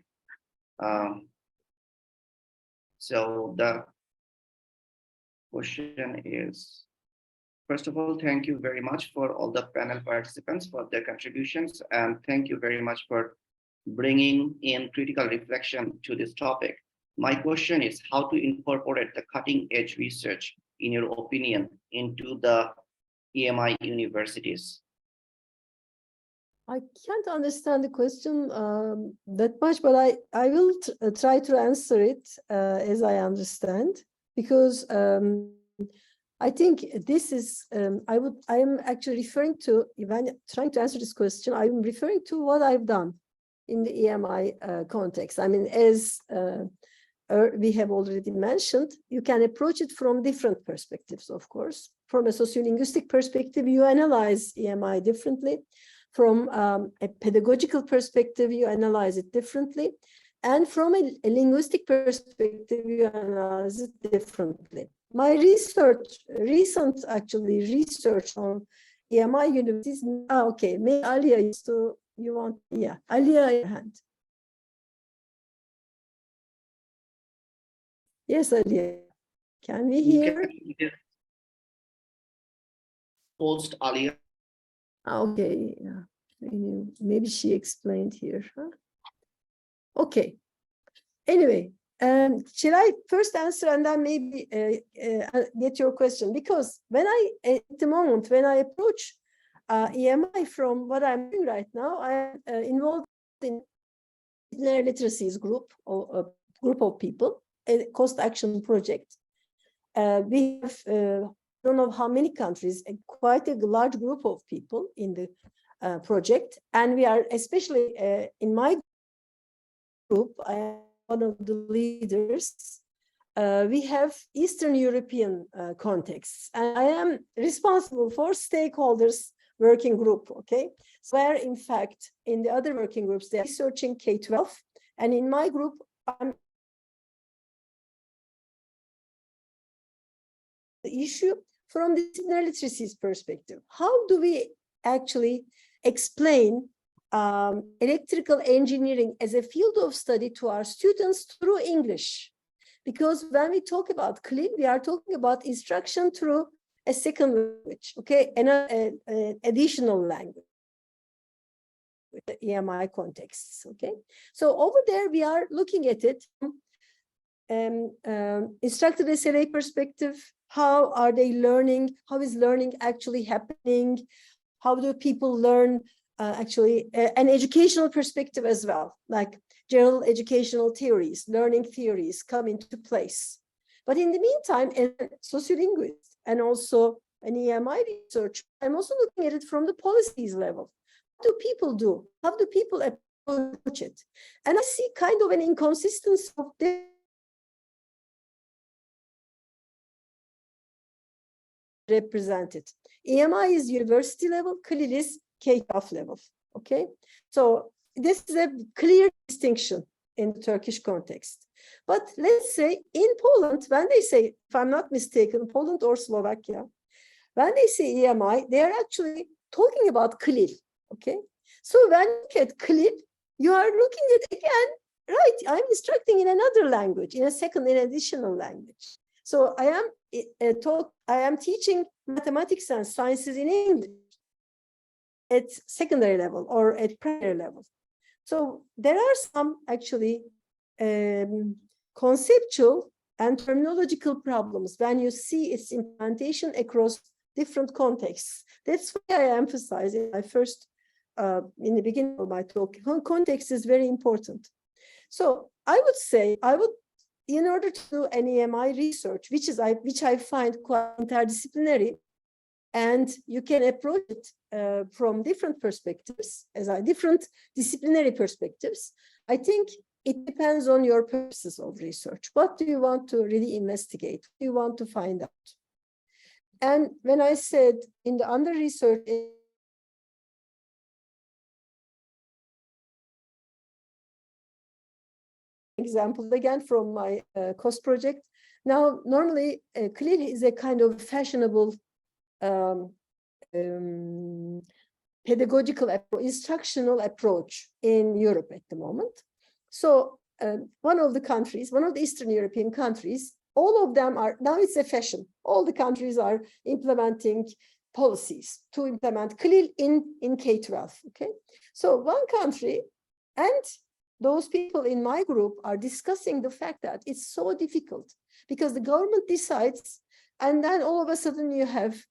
[SPEAKER 1] So the question is, first of all, thank you very much for all the panel participants for their contributions, and thank you very much for bringing in critical reflection to this topic. My question is how to incorporate the cutting edge research, in your opinion, into the EMI universities?
[SPEAKER 8] I can't understand the question that much, but I will try to answer it as I understand, because I think this is, I am actually referring to, when trying to answer this question, I'm referring to what I've done in the EMI context. I mean, as we have already mentioned, you can approach it from different perspectives, of course. From a sociolinguistic perspective, you analyze EMI differently. From a pedagogical perspective, you analyze it differently. And from a linguistic perspective, you analyze it differently. My recent research on EMI universities, okay, maybe Alia used to, you want, yeah, Alia, your hand. Yes, Alia, can we hear?
[SPEAKER 1] Post Alia.
[SPEAKER 8] Okay, yeah. Maybe she explained here. Huh? Okay. Anyway, shall I first answer and then maybe get your question? Because when at the moment, when I approach EMI from what I'm doing right now, I am involved in their literacies group, or a group of people, a cost action project. We have, I don't know how many countries, quite a large group of people in the project. And we are, especially in my group, I am one of the leaders. We have Eastern European contexts, and I am responsible for stakeholders working group, okay? So where, in fact, in the other working groups, they're researching K-12, and in my group, I'm the issue from the literacies perspective. How do we actually explain electrical engineering as a field of study to our students through English? Because when we talk about CLIL, we are talking about instruction through a second language, okay, and an additional language with the EMI contexts, okay? So over there, we are looking at it from instructor SLA perspective. How are they learning? How is learning actually happening? How do people learn actually an educational perspective as well, like general educational theories, learning theories come into place. But in the meantime, as a sociolinguist and also an EMI research, I'm also looking at it from the policies level. What do people do? How do people approach it? And I see kind of an inconsistency of this represented. EMI is university level, CLIL is K-12 level, okay? So this is a clear distinction in the Turkish context. But let's say in Poland, when they say, if I'm not mistaken, Poland or Slovakia, when they say EMI, they are actually talking about CLIL, okay? So when you look at CLIL, you are looking at, again, right, I'm instructing in another language, in an additional language. So I am teaching mathematics and sciences in English at secondary level or at primary level. So there are some actually conceptual and terminological problems when you see its implementation across different contexts. That's why I emphasize in my first, in the beginning of my talk, context is very important. So I would say, in order to do an EMI research, which I find quite interdisciplinary, and you can approach it from different perspectives, different disciplinary perspectives. I think it depends on your purposes of research. What do you want to really investigate? What do you want to find out? And when I said in the under research, example again from my cost project. Now, normally, clearly is a kind of fashionable pedagogical instructional approach in Europe at the moment. So one of the Eastern European countries, all of them are, now it's a fashion, all the countries are implementing policies to implement CLIL in K-12, okay? So one country, and those people in my group are discussing the fact that it's so difficult because the government decides, and then all of a sudden you have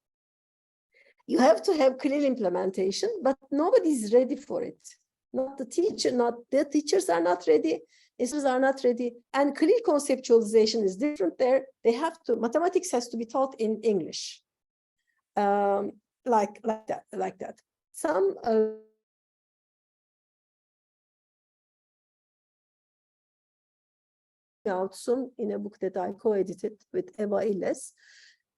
[SPEAKER 8] to have CLIL implementation, but nobody's ready for it. Not the teachers are not ready, instructors are not ready, and CLIL conceptualization is different there. Mathematics has to be taught in English, like that. Some out soon in a book that I co-edited with Elyas.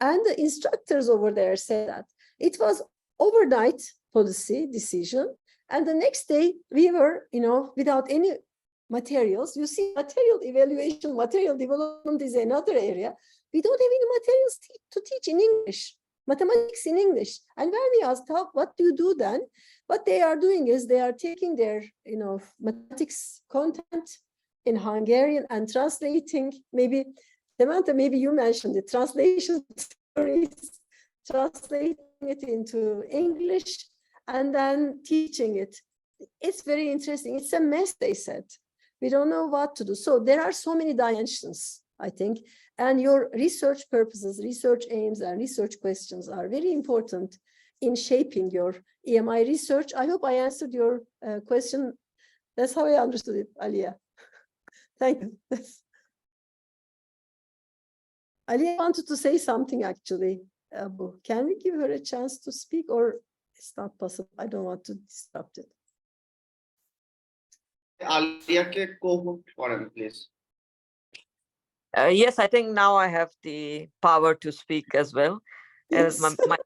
[SPEAKER 8] And the instructors over there said that it was overnight policy decision. And the next day we were, without any materials. You see, material evaluation, material development is another area. We don't have any materials to teach in English, mathematics in English. And when we asked, what do you do then? What they are doing is they are taking their, mathematics content in Hungarian and translating, maybe, Samantha, maybe you mentioned it, translation stories, translating it into English, and then teaching it. It's very interesting. It's a mess, they said. We don't know what to do. So there are so many dimensions, I think, and your research purposes, research aims, and research questions are very important in shaping your EMI research. I hope I answered your question. That's how I understood it, Alia. Thank you. Alia wanted to say something, actually. Can we give her a chance to speak, or it's not possible? I don't want to disrupt it.
[SPEAKER 1] Alia, please.
[SPEAKER 9] Yes, I think now I have the power to speak as well.
[SPEAKER 8] Yes.
[SPEAKER 9] As my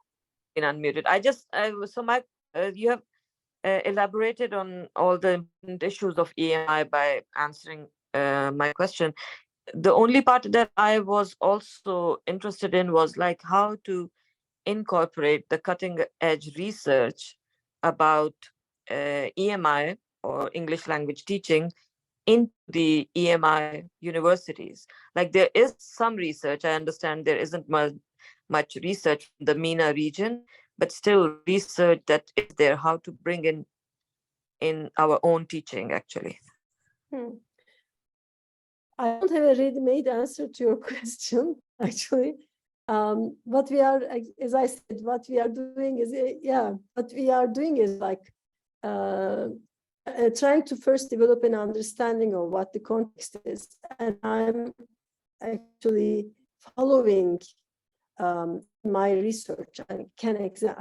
[SPEAKER 9] been unmuted. You have elaborated on all the important issues of EMI by answering my question. The only part that I was also interested in was like how to incorporate the cutting edge research about EMI or English language teaching into the EMI universities. Like there is some research, I understand there isn't much research in the MENA region, but still research that is there, how to bring in our own teaching, actually.
[SPEAKER 8] I don't have a ready-made answer to your question, actually. What we are, as I said, what we are doing is like trying to first develop an understanding of what the context is. And I'm actually following my research. I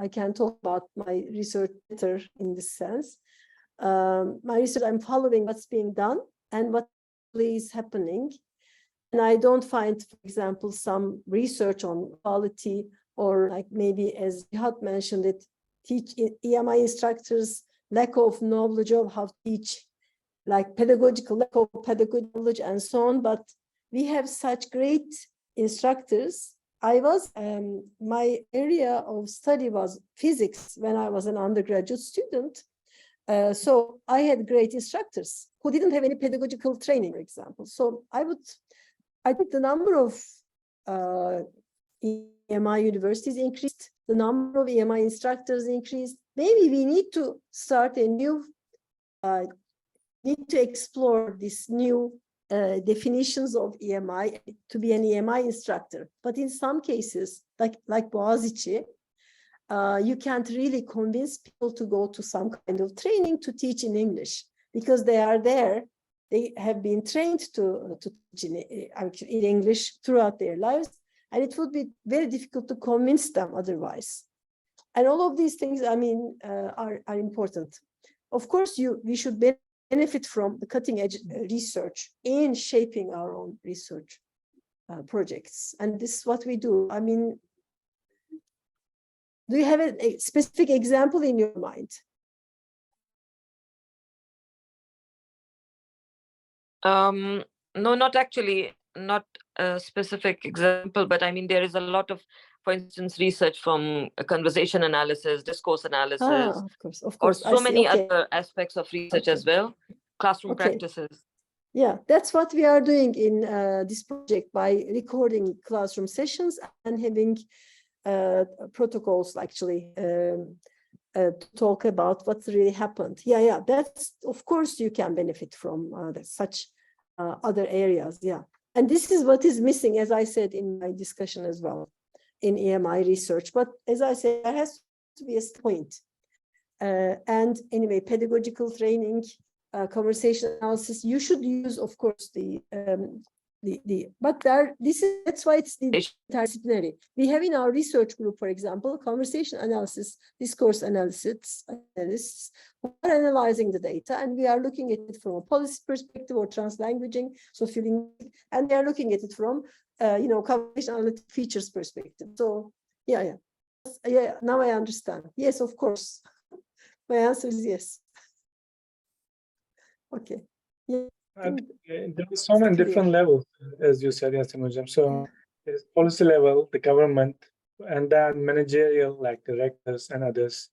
[SPEAKER 8] can talk about my research better in this sense. My research, I'm following what's being done and what is happening. And I don't find, for example, some research on quality, or like maybe as Cihat mentioned it, EMI instructors lack of knowledge of how to teach, like lack of pedagogical knowledge and so on. But we have such great instructors. My area of study was physics when I was an undergraduate student. So I had great instructors who didn't have any pedagogical training, for example. So I think the number of EMI universities increased, the number of EMI instructors increased. Maybe we need to start need to explore this new definitions of EMI to be an EMI instructor. But in some cases, like Boaziçi, you can't really convince people to go to some kind of training to teach in English, because they are there. They have been trained to teach in English throughout their lives, and it would be very difficult to convince them otherwise. And all of these things, I mean, are important. Of course, we should benefit from the cutting edge research in shaping our own research projects. And this is what we do. I mean, do you have a specific example in your mind?
[SPEAKER 9] No, not actually, not a specific example, but I mean, there is a lot of, for instance, research from conversation analysis, discourse analysis,
[SPEAKER 8] of course.
[SPEAKER 9] or so many other aspects of research as well, classroom practices.
[SPEAKER 8] Yeah, that's what we are doing in this project by recording classroom sessions and having protocols actually to talk about what's really happened. Yeah, that's, of course, you can benefit from such other areas. Yeah, and this is what is missing, as I said in my discussion as well, in EMI research. But as I said, there has to be a point. And anyway, pedagogical training, conversation analysis, you should use, of course, the but that's why it's interdisciplinary. We have in our research group, for example, conversation analysis, discourse analysts who are analyzing the data, and we are looking at it from a policy perspective or translanguaging, sociolinguistic, and they are looking at it from conversation analytic features perspective. So yeah. Now I understand. Yes, of course. My answer is yes. Okay. Yeah.
[SPEAKER 3] There are so many different levels, as you said, Yasemin. So there's policy level, the government, and then managerial, like the rectors and others,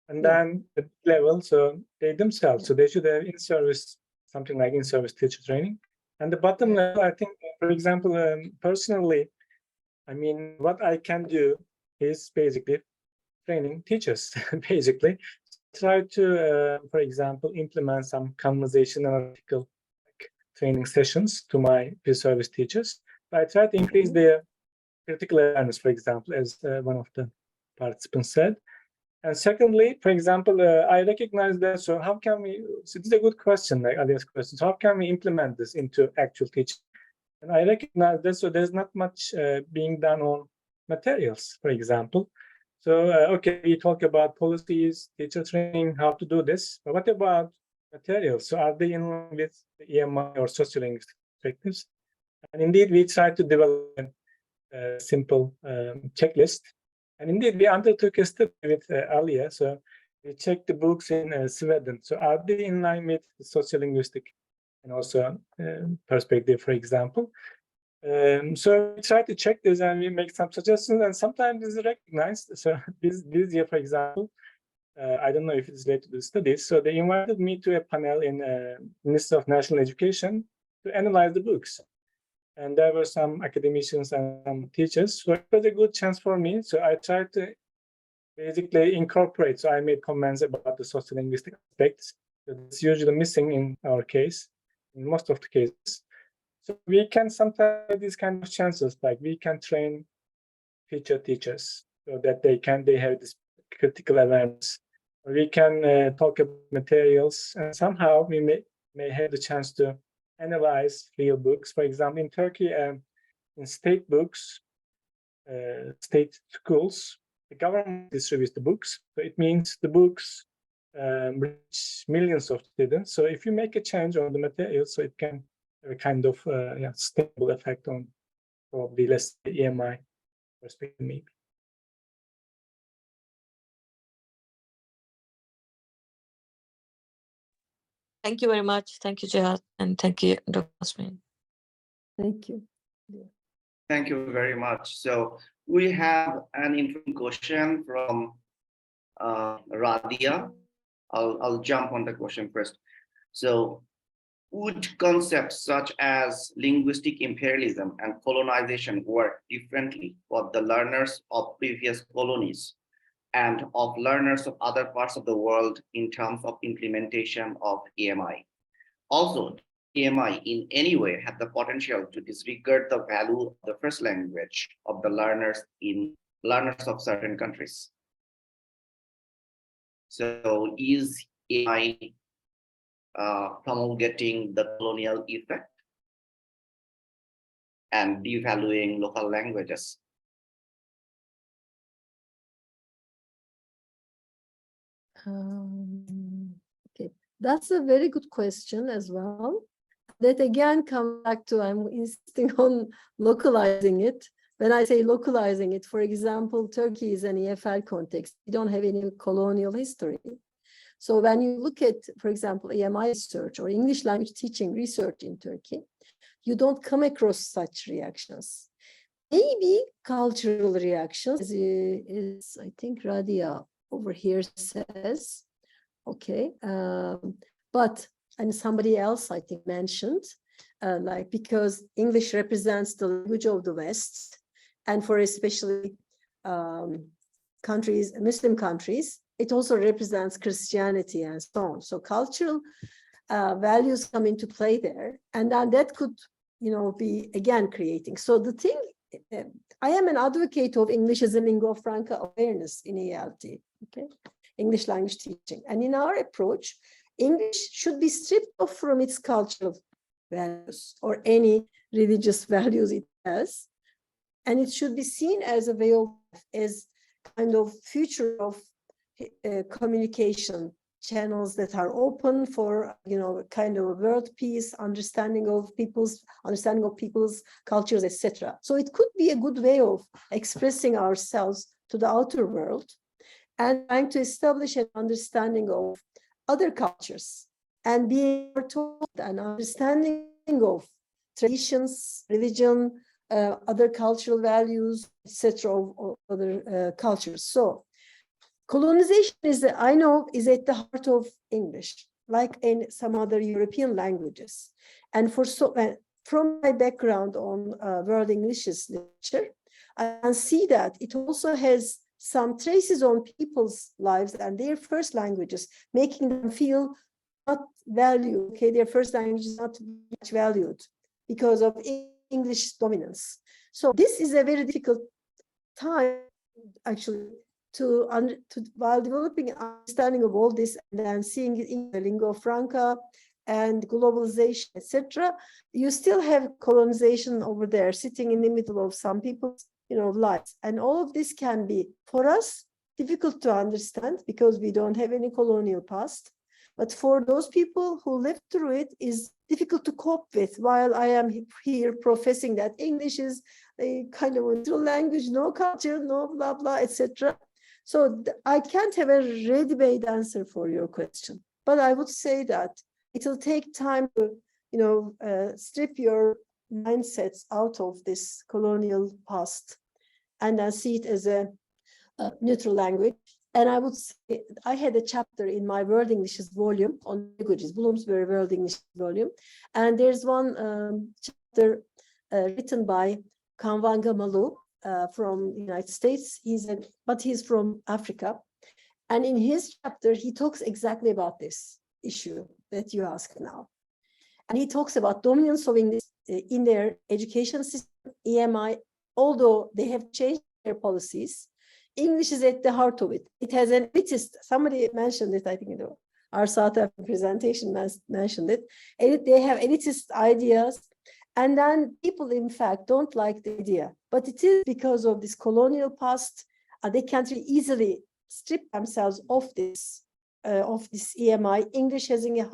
[SPEAKER 3] and then the level, so they themselves. So they should have in-service, something like in-service teacher training. And the bottom level, I think, for example, personally, I mean, what I can do is basically training teachers, basically. Try to, for example, implement some conversation analytical training sessions to my pre-service teachers. I try to increase their critical awareness, for example, as one of the participants said. And secondly, for example, I recognize that, so how can we, so this is a good question, like Elyas' question, so how can we implement this into actual teaching? And I recognize that, so there's not much being done on materials, for example. So, okay, we talk about policies, teacher training, how to do this, but what about materials? So are they in line with the EMI or sociolinguistic perspectives? And indeed, we tried to develop a simple checklist. And indeed, we undertook a study with Elyas. So we checked the books in Sweden. So are they in line with the sociolinguistic and also perspective, for example? So we try to check this and we make some suggestions, and sometimes this is recognized. So this year, for example, I don't know if it's related to the studies. So they invited me to a panel in Ministry of National Education to analyze the books. And there were some academicians and some teachers. So it was a good chance for me. So I tried to basically incorporate. So I made comments about the sociolinguistic aspects. It's usually missing in our case, in most of the cases. So we can sometimes have these kind of chances, like we can train future teachers so that they have this critical awareness. We can talk about materials, and somehow we may have the chance to analyze real books. For example, in Turkey, in state books, state schools, the government distributes the books. So it means the books reach millions of students. So if you make a change on the materials, so it can have a kind of stable effect on probably less EMI perspective maybe.
[SPEAKER 9] Thank you very much. Thank you, Cihat, and thank you, Dr. Yasemin.
[SPEAKER 8] Thank you.
[SPEAKER 1] Thank you very much. So we have an interesting question from Radia. I'll jump on the question first. So would concepts such as linguistic imperialism and colonization work differently for the learners of previous colonies and of learners of other parts of the world in terms of implementation of EMI? Also, EMI in any way have the potential to disregard the value of the first language of the learners of certain countries. So is EMI promulgating the colonial effect and devaluing local languages?
[SPEAKER 8] Okay, that's a very good question as well. That again comes back to, I'm insisting on localizing it. When I say localizing it, for example, Turkey is an EFL context. We don't have any colonial history. So when you look at, for example, EMI research or English language teaching research in Turkey, you don't come across such reactions. Maybe cultural reactions, is I think Radia over here says, okay, but, and somebody else I think mentioned, like because English represents the language of the West, and for especially countries, Muslim countries, it also represents Christianity and so on. So cultural values come into play there, and then that could, be again creating. So the thing, I am an advocate of English as a lingua franca awareness in ELT, okay, English language teaching, and in our approach, English should be stripped off from its cultural values or any religious values it has. And it should be seen as a way of, as kind of future of communication channels that are open for, kind of a world peace, understanding of people's cultures, etc. So it could be a good way of expressing ourselves to the outer world and trying to establish an understanding of other cultures and being told an understanding of traditions, religion, other cultural values, etc. of other cultures. So colonization I know is at the heart of English, like in some other European languages. And from my background on world English literature, I can see that it also has some traces on people's lives and their first languages, making them feel not valued. Okay, their first language is not much valued because of English dominance. So this is a very difficult time, actually, while developing understanding of all this and then seeing it in the lingua franca and globalization, etc. You still have colonization over there, sitting in the middle of some people's, lives, and all of this can be for us difficult to understand because we don't have any colonial past. But for those people who lived through it, is difficult to cope with. While I am here professing that English is a kind of a neutral language, no culture, no blah blah, etc. So I can't have a ready-made answer for your question, but I would say that it will take time to, strip your mindsets out of this colonial past and then see it as a neutral language. And I would say I had a chapter in my World English volume on languages, Bloomsbury World English volume, and there's one chapter written by Kanwanga Malu. From the United States, but he's from Africa, and in his chapter he talks exactly about this issue that you asked now, and he talks about dominance of English in their education system, EMI. Although they have changed their policies, English is at the heart of it. It has an elitist. Somebody mentioned it. I think our South African presentation mentioned it. They have elitist ideas. And then people, in fact, don't like the idea. But it is because of this colonial past. They can't really easily strip themselves of this EMI. English having a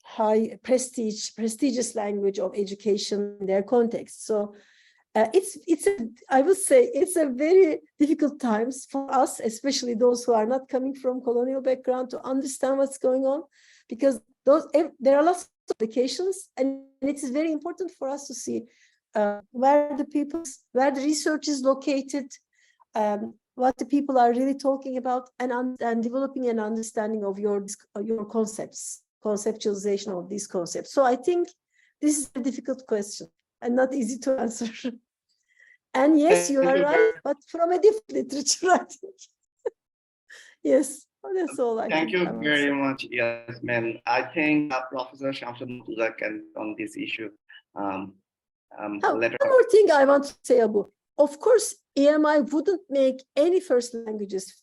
[SPEAKER 8] high prestigious language of education in their context. So I would say it's a very difficult times for us, especially those who are not coming from colonial background, to understand what's going on, because there are lots of applications, and it is very important for us to see where the research is located, what the people are really talking about, and developing an understanding of your conceptualization of these concepts. So I think this is a difficult question and not easy to answer. And yes, you are right, but from a different literature, I think. Yes. That's all I
[SPEAKER 1] Thank you
[SPEAKER 8] can
[SPEAKER 1] very
[SPEAKER 8] say.
[SPEAKER 1] much, Yasemin. I think Professor Shamsul can on this issue.
[SPEAKER 8] One more thing I want to say, Abu. Of course, EMI wouldn't make any first languages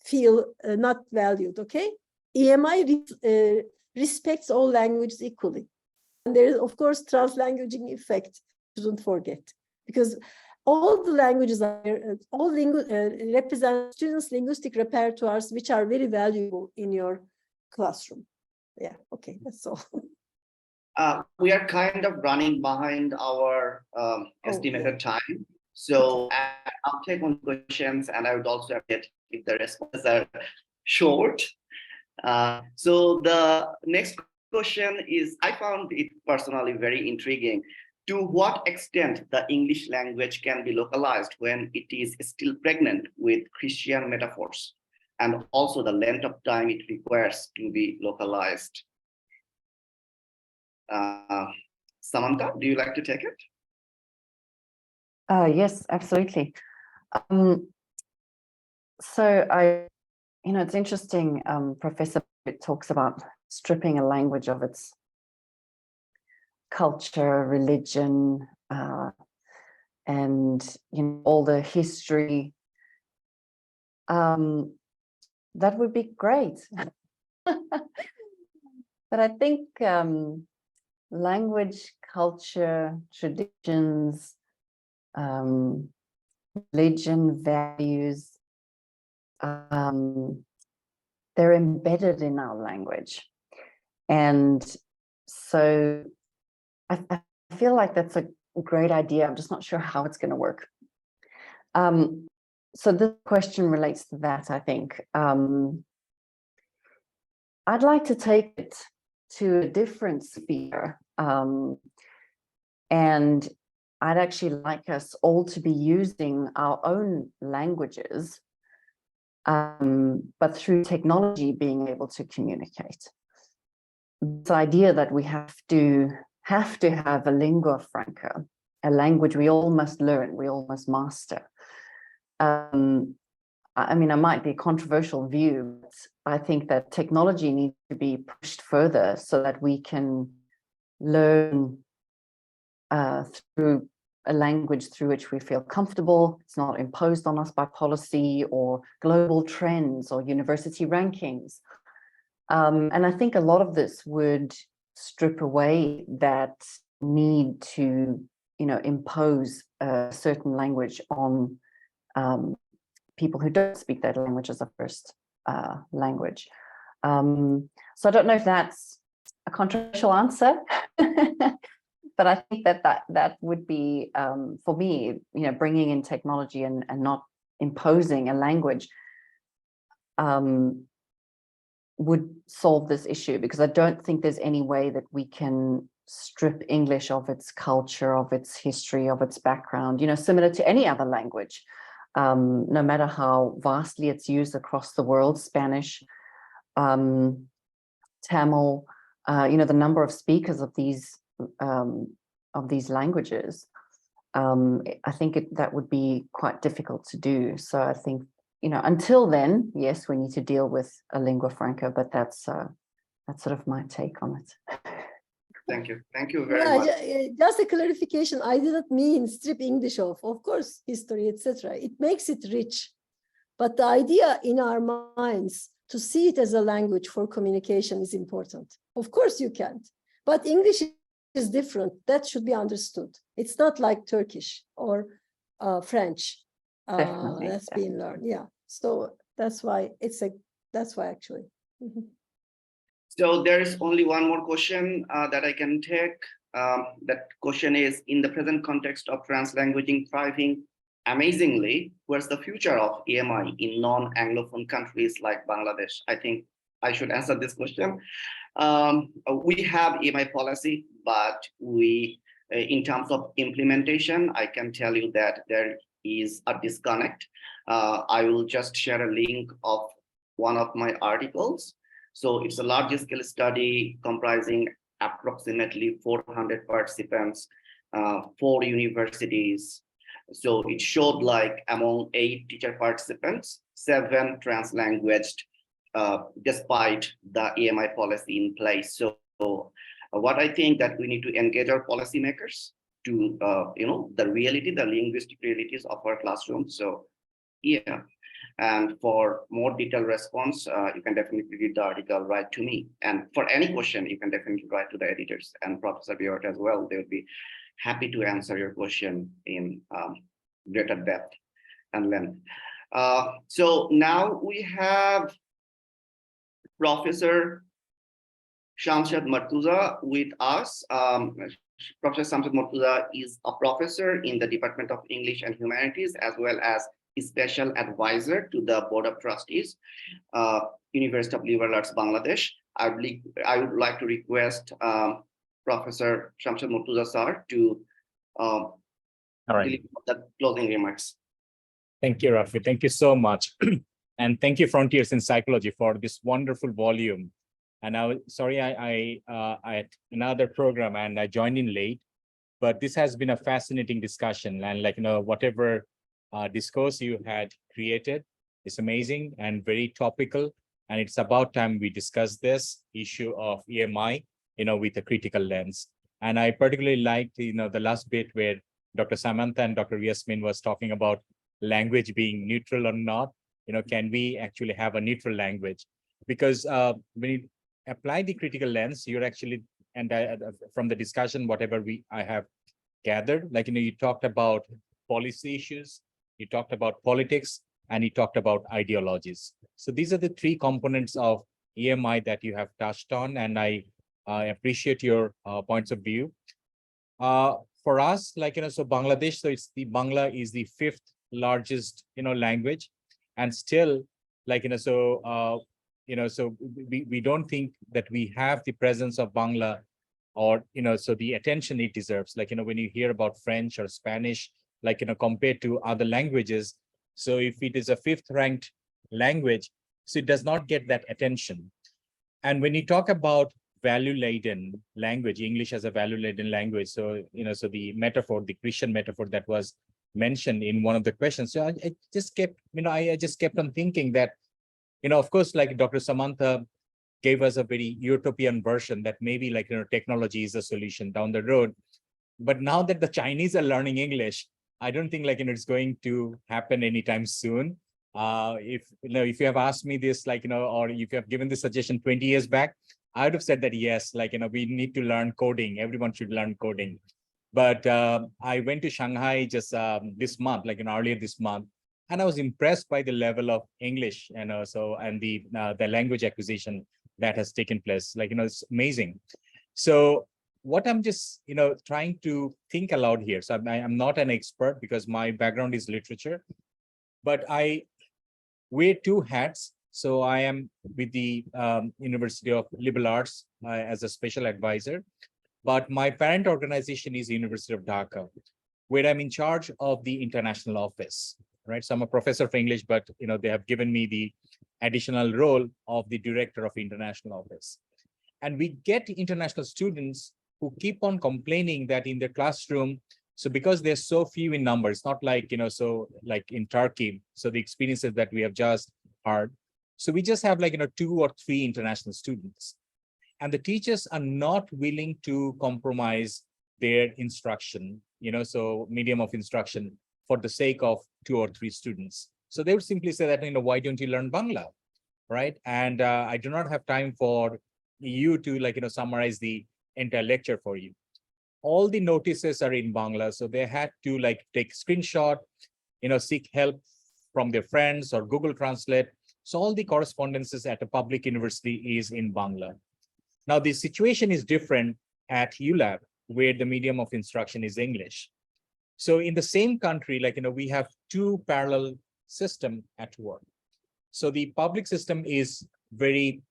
[SPEAKER 8] feel not valued, okay? EMI respects all languages equally. And there is, of course, translanguaging effect, shouldn't forget, because all the languages represent students' linguistic repertoires, which are very valuable in your classroom. Yeah, okay, that's all.
[SPEAKER 1] We are kind of running behind our estimated time. So I'll take on questions, and I would also admit if the responses are short. So the next question is, I found it personally very intriguing. To what extent the English language can be localized when it is still pregnant with Christian metaphors, and also the length of time it requires to be localized? Samantha, do you like to take it?
[SPEAKER 4] Yes, absolutely. It's interesting. Professor talks about stripping a language of its culture, religion, and all the history. That would be great. But I think language, culture, traditions, religion, values, they're embedded in our language. And so I feel like that's a great idea. I'm just not sure how it's going to work. So this question relates to that, I think. I'd like to take it to a different sphere. And I'd actually like us all to be using our own languages, but through technology being able to communicate. This idea that we have to have a lingua franca, a language we all must learn, we all must master. I mean, it might be a controversial view, but I think that technology needs to be pushed further so that we can learn through a language through which we feel comfortable. It's not imposed on us by policy or global trends or university rankings. And I think a lot of this would strip away that need to, impose a certain language on people who don't speak that language as a first language. So I don't know if that's a controversial answer, but I think that would be, for me, bringing in technology and not imposing a language would solve this issue, because I don't think there's any way that we can strip English of its culture, of its history, of its background, similar to any other language. No matter how vastly it's used across the world, Spanish, Tamil, the number of speakers of these languages, I think that would be quite difficult to do. So I think, until then, yes, we need to deal with a lingua franca, but that's sort of my take on it.
[SPEAKER 1] Thank you. Thank you very much.
[SPEAKER 8] Just a clarification. I didn't mean strip English off. Of course, history, etc. It makes it rich. But the idea in our minds to see it as a language for communication is important. Of course, you can't. But English is different. That should be understood. It's not like Turkish or French that's being learned. Yeah. So that's why actually. Mm-hmm.
[SPEAKER 1] So there is only one more question that I can take. That question is, in the present context of translanguaging thriving amazingly, where's the future of EMI in non-Anglophone countries like Bangladesh? I think I should answer this question. We have EMI policy, but in terms of implementation, I can tell you that there is a disconnect. I will just share a link of one of my articles. So it's a large scale study comprising approximately 400 participants, 4 universities. So it showed like among 8 teacher participants, 7 translanguaged despite the EMI policy in place. So what I think that we need to engage our policymakers to, the reality, the linguistic realities of our classroom. So yeah. And for more detailed response, you can definitely read the article, write to me. And for any question, you can definitely write to the editors and Professor Bayyurt as well. They would be happy to answer your question in greater depth and length. So now we have Professor Shamshad Murtuza with us. Professor Shamshad Murtuza is a professor in the Department of English and Humanities, as well as special advisor to the Board of Trustees, University of Liberal Arts, Bangladesh. I would like to request Professor Shamshad Murtuza sir to deliver the closing remarks.
[SPEAKER 10] Thank you, Rafi. Thank you so much. And thank you, Frontiers in Psychology, for this wonderful volume. And I had another program and I joined in late, but this has been a fascinating discussion. And whatever discourse you had created is amazing and very topical, and it's about time we discuss this issue of EMI with a critical lens. And I particularly liked the last bit where Dr. Samantha and Dr. Yasemin was talking about language being neutral or not. Can we actually have a neutral language? Because when apply the critical lens, you're actually, and from the discussion, whatever I have gathered, like, you talked about policy issues, you talked about politics, and you talked about ideologies. So these are the three components of EMI that you have touched on, and I appreciate your points of view. For us, like, so Bangladesh, so Bangla is the 5th largest, language, and still, like, so we don't think that we have the presence of Bangla, or, so the attention it deserves. Like, when you hear about French or Spanish, like, compared to other languages, so if it is a 5th ranked language, so it does not get that attention. And when you talk about value-laden language, English as a value-laden language, so, so the metaphor, the Christian metaphor that was mentioned in one of the questions, so I just kept, I just kept on thinking that, of course, like Dr. Samantha gave us a very utopian version that maybe, like, technology is a solution down the road. But now that the Chinese are learning English, I don't think, like, it's going to happen anytime soon. If you have asked me this, like, or if you have given this suggestion 20 years back, I would have said that yes, like, we need to learn coding. Everyone should learn coding. But I went to Shanghai just this month, like, earlier this month, and I was impressed by the level of English, and the language acquisition that has taken place. Like, it's amazing. So what I'm just, trying to think aloud here. So I'm not an expert because my background is literature, but I wear 2 hats. So I am with the University of Liberal Arts as a special advisor, but my parent organization is University of Dhaka, where I'm in charge of the international office, right? So I'm a professor of English, but, they have given me the additional role of the director of international office. And we get international students who keep on complaining that in their classroom, so because there's so few in numbers, not like, so like in Turkey, so the experiences that we have just heard, so we just have, like, 2 or 3 international students, and the teachers are not willing to compromise their instruction, so medium of instruction for the sake of 2 or 3 students. So they would simply say that, why don't you learn Bangla, right? And I do not have time for you to, like, summarize the entire lecture for you. All the notices are in Bangla, so they had to, like, take screenshot, seek help from their friends or Google Translate. So all the correspondences at a public university is in Bangla. Now the situation is different at ULAB, where the medium of instruction is English. So in the same country, like, we have 2 parallel systems at work. So the public system is very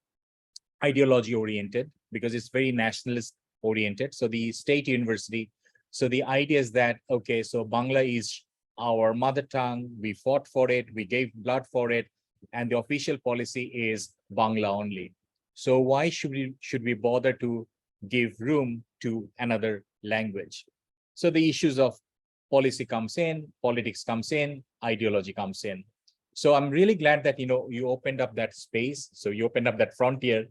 [SPEAKER 10] ideology oriented because it's very nationalist oriented. So the state university, so the idea is that, okay, so Bangla is our mother tongue, we fought for it, we gave blood for it, and the official policy is Bangla only. So why should we bother to give room to another language? So the issues of policy comes in, politics comes in, ideology comes in. So I'm really glad that, you opened up that space. So you opened up that frontier,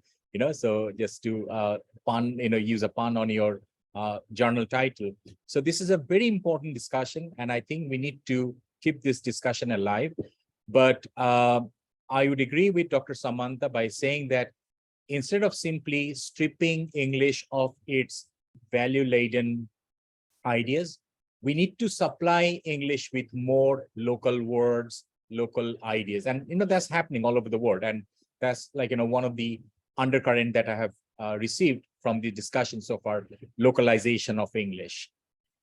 [SPEAKER 10] so just to pun, use a pun on your journal title. So this is a very important discussion, and I think we need to keep this discussion alive. But I would agree with Dr. Samantha by saying that instead of simply stripping English of its value-laden ideas, we need to supply English with more local words, local ideas. And, that's happening all over the world. And that's, like, one of the undercurrent that I have received from the discussion so far, localization of English.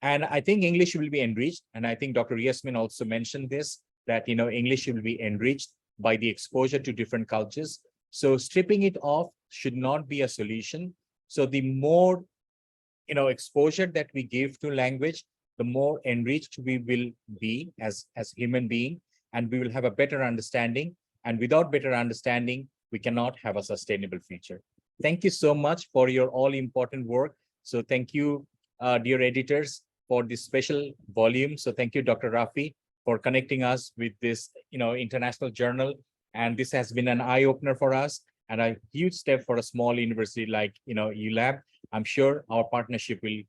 [SPEAKER 10] And I think English will be enriched. And I think Dr. Yasemin also mentioned this, that, English will be enriched by the exposure to different cultures. So stripping it off should not be a solution. So the more, exposure that we give to language, the more enriched we will be as human being, and we will have a better understanding. And without better understanding, we cannot have a sustainable future. Thank you so much for your all important work. So thank you, dear editors, for this special volume. So thank you, Dr. Rafi, for connecting us with this, international journal. And this has been an eye-opener for us and a huge step for a small university like, ULAB. I'm sure our partnership will,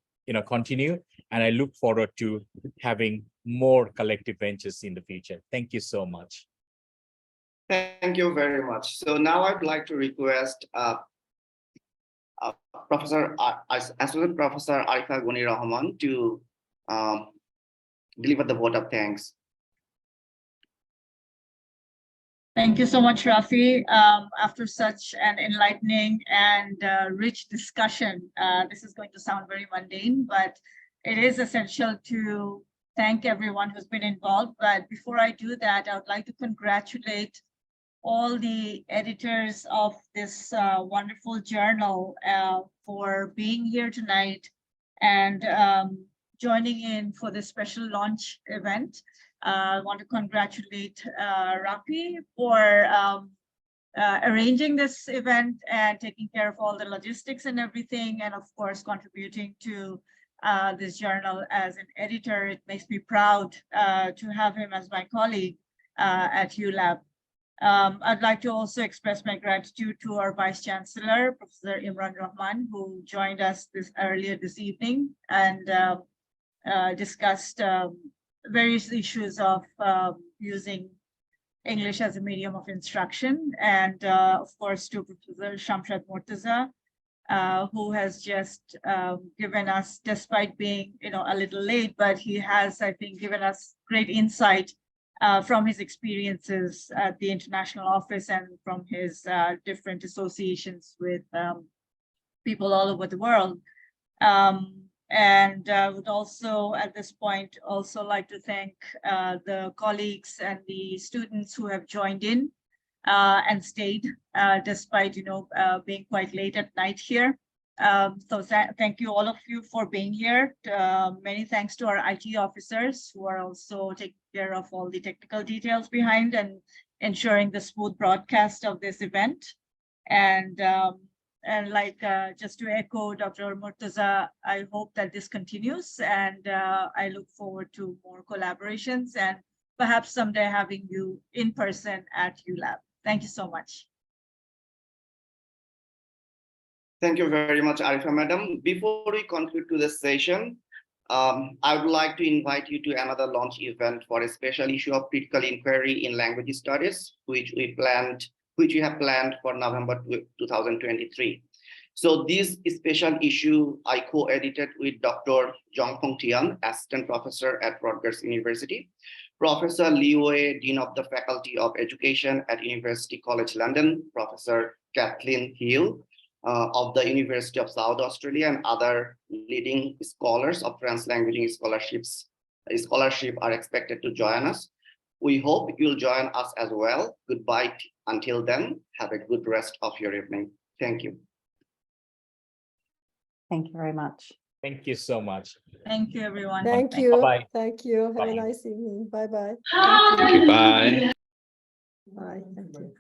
[SPEAKER 10] continue. And I look forward to having more collective ventures in the future. Thank you so much.
[SPEAKER 1] Thank you very much. So now I'd like to request Associate Professor Arifa Goni Rahman to deliver the vote of thanks.
[SPEAKER 11] Thank you so much, Rafi. After such an enlightening and rich discussion, this is going to sound very mundane, but it is essential to thank everyone who's been involved. But before I do that, I would like to congratulate all the editors of this wonderful journal for being here tonight and joining in for this special launch event. I want to congratulate Rafi for arranging this event and taking care of all the logistics and everything, and of course contributing to this journal as an editor. It makes me proud to have him as my colleague at ULAB. I'd like to also express my gratitude to our Vice Chancellor, Professor Imran Rahman, who joined us earlier this evening and discussed various issues of using English as a medium of instruction, and of course to Professor Shamshad Murtaza, who has just given us, despite being a little late, but he has, I think, given us great insight from his experiences at the international office and from his different associations with people all over the world. And would also at this point also like to thank the colleagues and the students who have joined in and stayed despite being quite late at night here. So thank you all of you for being here. Many thanks to our IT officers who are also taking care of all the technical details behind and ensuring the smooth broadcast of this event. And like just to echo Dr. Murtaza, I hope that this continues, and I look forward to more collaborations and perhaps someday having you in person at ULAB. Thank you so much.
[SPEAKER 1] Thank you very much, Arifa Madam. Before we conclude to this session, I would like to invite you to another launch event for a special issue of critical inquiry in language studies, which we have planned for November 2023. So this special issue I co-edited with Dr. Zhongfeng Tian, Assistant Professor at Rutgers University, Professor Liu Wei, Dean of the Faculty of Education at University College London, Professor Kathleen Hill of the University of South Australia, and other leading scholars of trans-language scholarship are expected to join us. We hope you'll join us as well. Goodbye until then. Have a good rest of your evening. Thank you.
[SPEAKER 4] Thank you very much.
[SPEAKER 10] Thank you so much.
[SPEAKER 11] Thank you, everyone.
[SPEAKER 8] Thank you.
[SPEAKER 10] Bye-bye.
[SPEAKER 8] Thank you. Have
[SPEAKER 10] Bye.
[SPEAKER 8] a nice evening. Bye-bye.
[SPEAKER 7] Thank you. Bye.
[SPEAKER 8] Bye. Thank you.